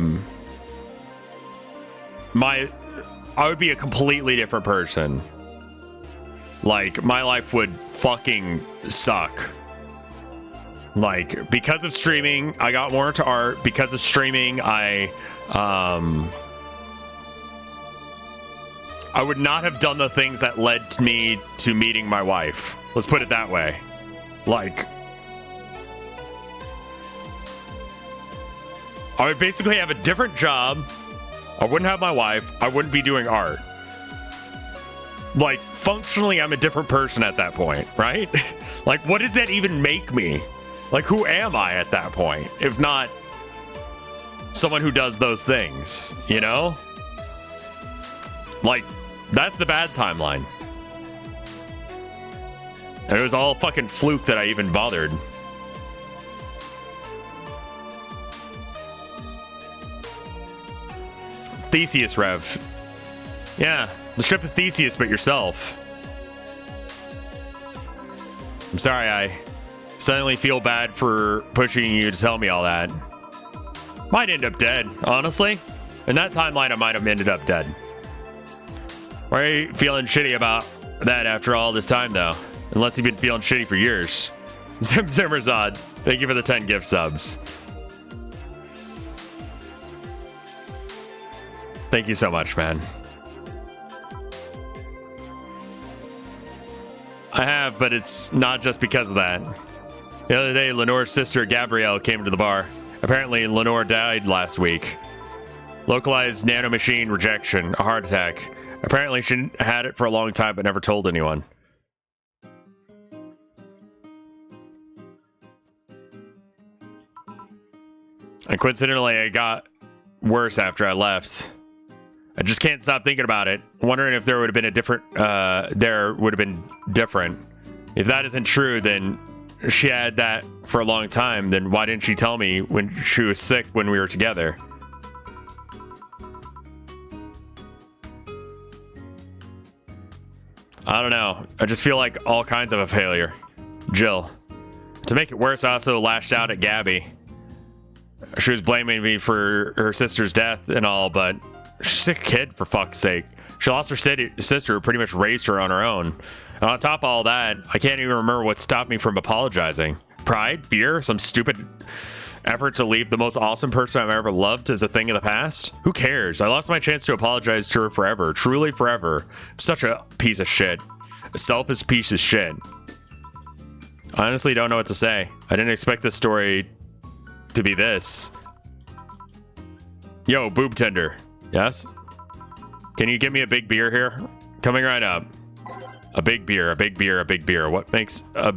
would be a completely different person. like my life would fucking suck. Like, because of streaming, I got more into art. Because of streaming, I would not have done the things that led me to meeting my wife. Let's put it that way. Like, I would basically have a different job. I wouldn't have my wife. I wouldn't be doing art. Like, functionally, I'm a different person at that point, right? Like, what does that even make me? Like, who am I at that point? If not someone who does those things, you know? Like, that's the bad timeline. And it was all fucking fluke that I even bothered. Theseus, Rev. Yeah, the ship of Theseus, but yourself. I'm sorry, I suddenly feel bad for pushing you to tell me all that. Might end up dead, honestly. In that timeline, I might have ended up dead. Why are you feeling shitty about that after all this time, though? Unless you've been feeling shitty for years. Zimmerzod, thank you for the 10 gift subs. Thank you so much, man. I have, but it's not just because of that. The other day, Lenore's sister, Gabrielle, came to the bar. Apparently, Lenore died last week. Localized nanomachine rejection, a heart attack. Apparently, she had it for a long time, but never told anyone. And coincidentally, it got worse after I left. I just can't stop thinking about it. Wondering if there would have been a different, different. If that isn't true, then she had that for a long time. Then why didn't she tell me when she was sick when we were together? I don't know. I just feel like all kinds of a failure. Jill. To make it worse, I also lashed out at Gabby. She was blaming me for her sister's death and all, but she's a kid, for fuck's sake. She lost her sister who pretty much raised her on her own. And on top of all that, I can't even remember what stopped me from apologizing. Pride? Fear? Some stupid effort to leave the most awesome person I've ever loved as a thing of the past? Who cares? I lost my chance to apologize to her forever. Truly forever. I'm such a piece of shit. A selfish piece of shit. I honestly don't know what to say. I didn't expect this story to be this. Yo, boob tender. Yes? Can you give me a big beer here? Coming right up. A big beer, a big beer, a big beer. What makes a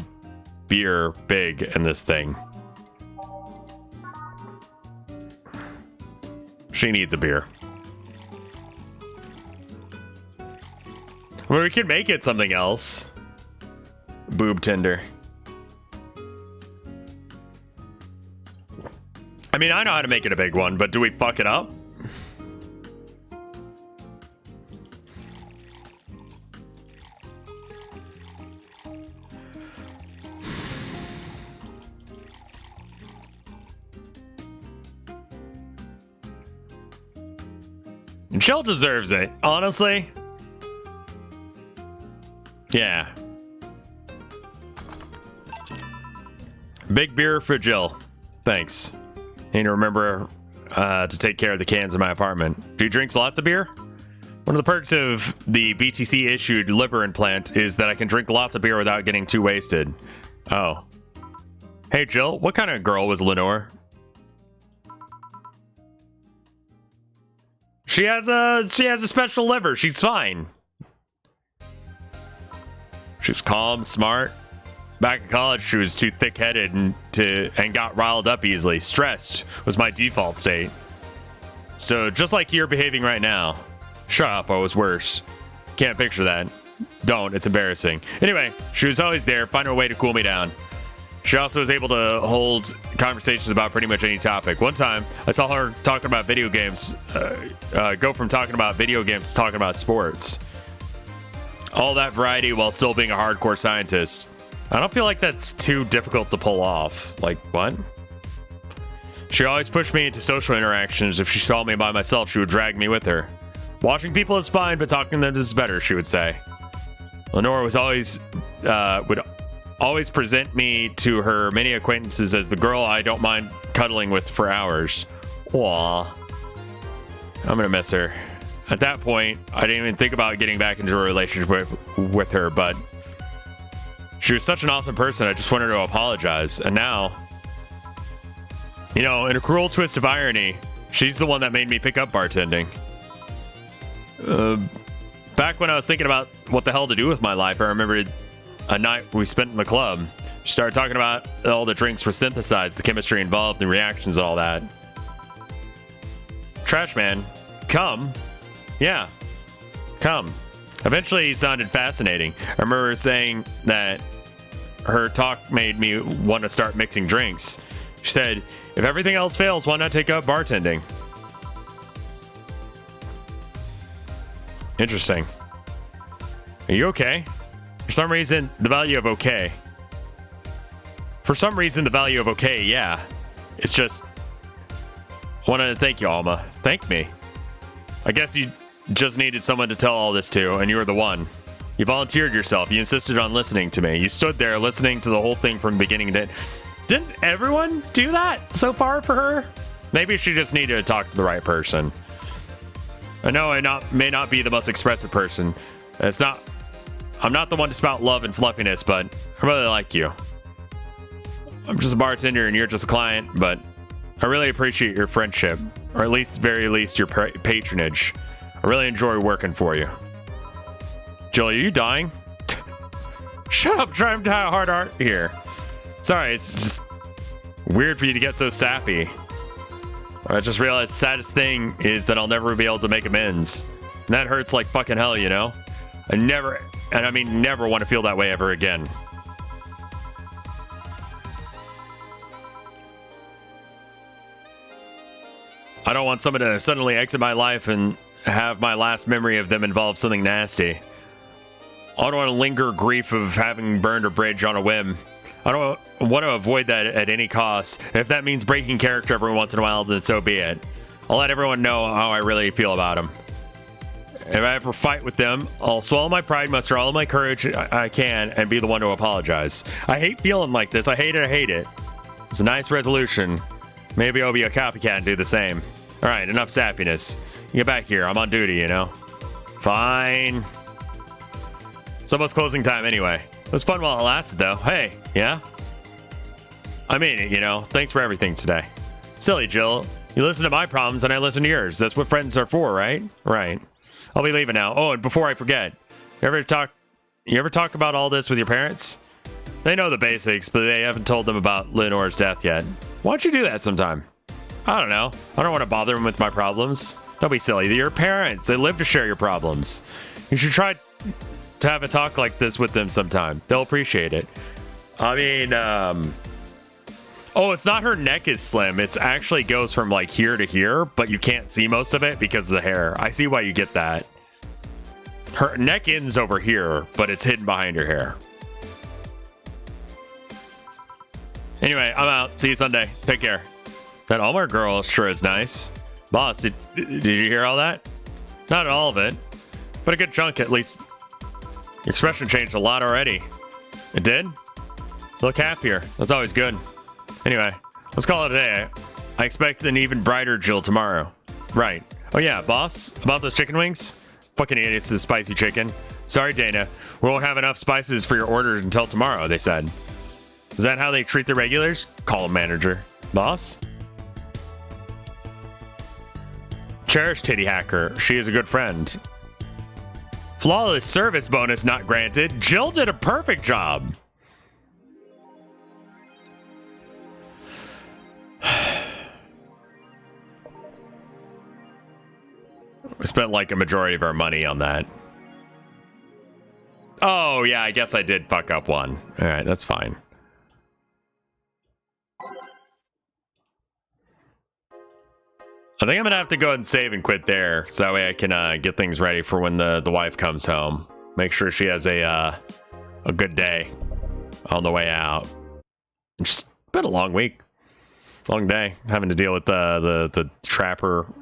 beer big in this thing? She needs a beer. Well, we could make it something else. Boob tender. I mean, I know how to make it a big one, but do we fuck it up? Jill deserves it, honestly. Yeah. Big beer for Jill. Thanks. Need to remember to take care of the cans in my apartment. Do you drink lots of beer? One of the perks of the BTC issued liver implant is that I can drink lots of beer without getting too wasted. Oh. Hey Jill, what kind of girl was Lenore? She has a special liver. She's fine. She's calm, smart. Back in college, she was too thick-headed and got riled up easily. Stressed was my default state. So just like you're behaving right now. Shut up, I was worse. Can't picture that. Don't, it's embarrassing. Anyway, she was always there, finding a way to cool me down. She also was able to hold conversations about pretty much any topic. One time, I saw her talking about video games, go from talking about video games to talking about sports. All that variety while still being a hardcore scientist. I don't feel like that's too difficult to pull off. Like, what? She always pushed me into social interactions. If she saw me by myself, she would drag me with her. Watching people is fine, but talking to them is better, she would say. Lenore was always would always present me to her many acquaintances as the girl I don't mind cuddling with for hours. Aw. I'm gonna miss her. At that point, I didn't even think about getting back into a relationship with her, but she was such an awesome person, I just wanted to apologize. And now, you know, in a cruel twist of irony, she's the one that made me pick up bartending. Back when I was thinking about what the hell to do with my life, I remembered a night we spent in the club. She started talking about all the drinks were synthesized, the chemistry involved, the reactions, all that. Trash man, come. Yeah, come. Eventually, he sounded fascinating. I remember saying that her talk made me want to start mixing drinks. She said, if everything else fails, why not take up bartending? Interesting. Are you okay? For some reason, the value of okay. For some reason, the value of okay, yeah. It's just, I wanted to thank you, Alma. Thank me. I guess you just needed someone to tell all this to, and you were the one. You volunteered yourself. You insisted on listening to me. You stood there listening to the whole thing from beginning to end. Didn't everyone do that so far for her? Maybe she just needed to talk to the right person. I know I may not be the most expressive person. I'm not the one to spout love and fluffiness, but I really like you. I'm just a bartender and you're just a client, but I really appreciate your friendship, or at least, very least, your patronage. I really enjoy working for you. Jill, are you dying? Shut up, trying to hard art here. Sorry, it's just weird for you to get so sappy. I just realized the saddest thing is that I'll never be able to make amends. And that hurts like fucking hell, you know? I never want to feel that way ever again. I don't want someone to suddenly exit my life and have my last memory of them involve something nasty. I don't want to linger grief of having burned a bridge on a whim. I don't want to avoid that at any cost. If that means breaking character every once in a while, then so be it. I'll let everyone know how I really feel about them. If I ever fight with them, I'll swallow my pride, muster all of my courage I can, and be the one to apologize. I hate feeling like this. I hate it. It's a nice resolution. Maybe I'll be a copycat and do the same. Alright, enough sappiness. Get back here. I'm on duty, you know? Fine. It's almost closing time anyway. It was fun while it lasted, though. Hey, yeah? I mean it, you know. Thanks for everything today. Silly, Jill. You listen to my problems and I listen to yours. That's what friends are for, right? Right. I'll be leaving now. Oh, and before I forget, you ever talk about all this with your parents? They know the basics, but they haven't told them about Lenore's death yet. Why don't you do that sometime? I don't know. I don't want to bother them with my problems. Don't be silly. They're your parents. They live to share your problems. You should try to have a talk like this with them sometime. They'll appreciate it. I mean, oh, it's not her neck is slim. It actually goes from like here to here, but you can't see most of it because of the hair. I see why you get that. Her neck ends over here, but it's hidden behind her hair. Anyway, I'm out. See you Sunday. Take care. That Almar girl sure is nice. Boss, did you hear all that? Not all of it, but a good chunk at least. Your expression changed a lot already. It did? Look happier. That's always good. Anyway, let's call it a day. I expect an even brighter Jill tomorrow. Right. Oh yeah, boss, about those chicken wings? Fucking idiots, this spicy chicken. Sorry, Dana. We won't have enough spices for your order until tomorrow, they said. Is that how they treat their regulars? Call them manager. Boss? Cherish Titty Hacker. She is a good friend. Flawless service bonus not granted. Jill did a perfect job. We spent like a majority of our money on that. Oh, yeah, I guess I did fuck up one. All right, that's fine. I think I'm gonna have to go ahead and save and quit there, so that way I can get things ready for when the wife comes home. Make sure she has a good day on the way out. It's just been a long week, long day, having to deal with the trapper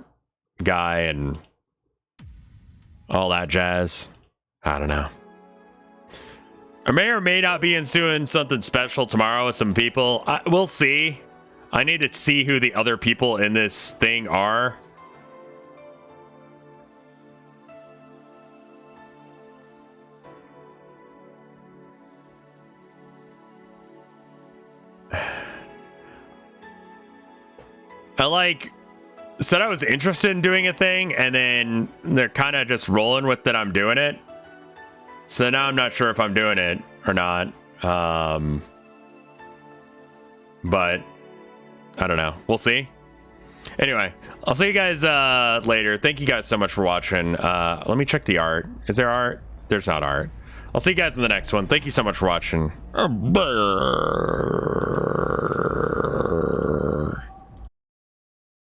guy and all that jazz. I don't know. I may or may not be doing something special tomorrow with some people. We'll see. I need to see who the other people in this thing are. I said I was interested in doing a thing, and then they're kind of just rolling with that I'm doing it. So now I'm not sure if I'm doing it or not. But I don't know. We'll see. Anyway, I'll see you guys later. Thank you guys so much for watching. Let me check the art. Is there art? There's not art. I'll see you guys in the next one. Thank you so much for watching.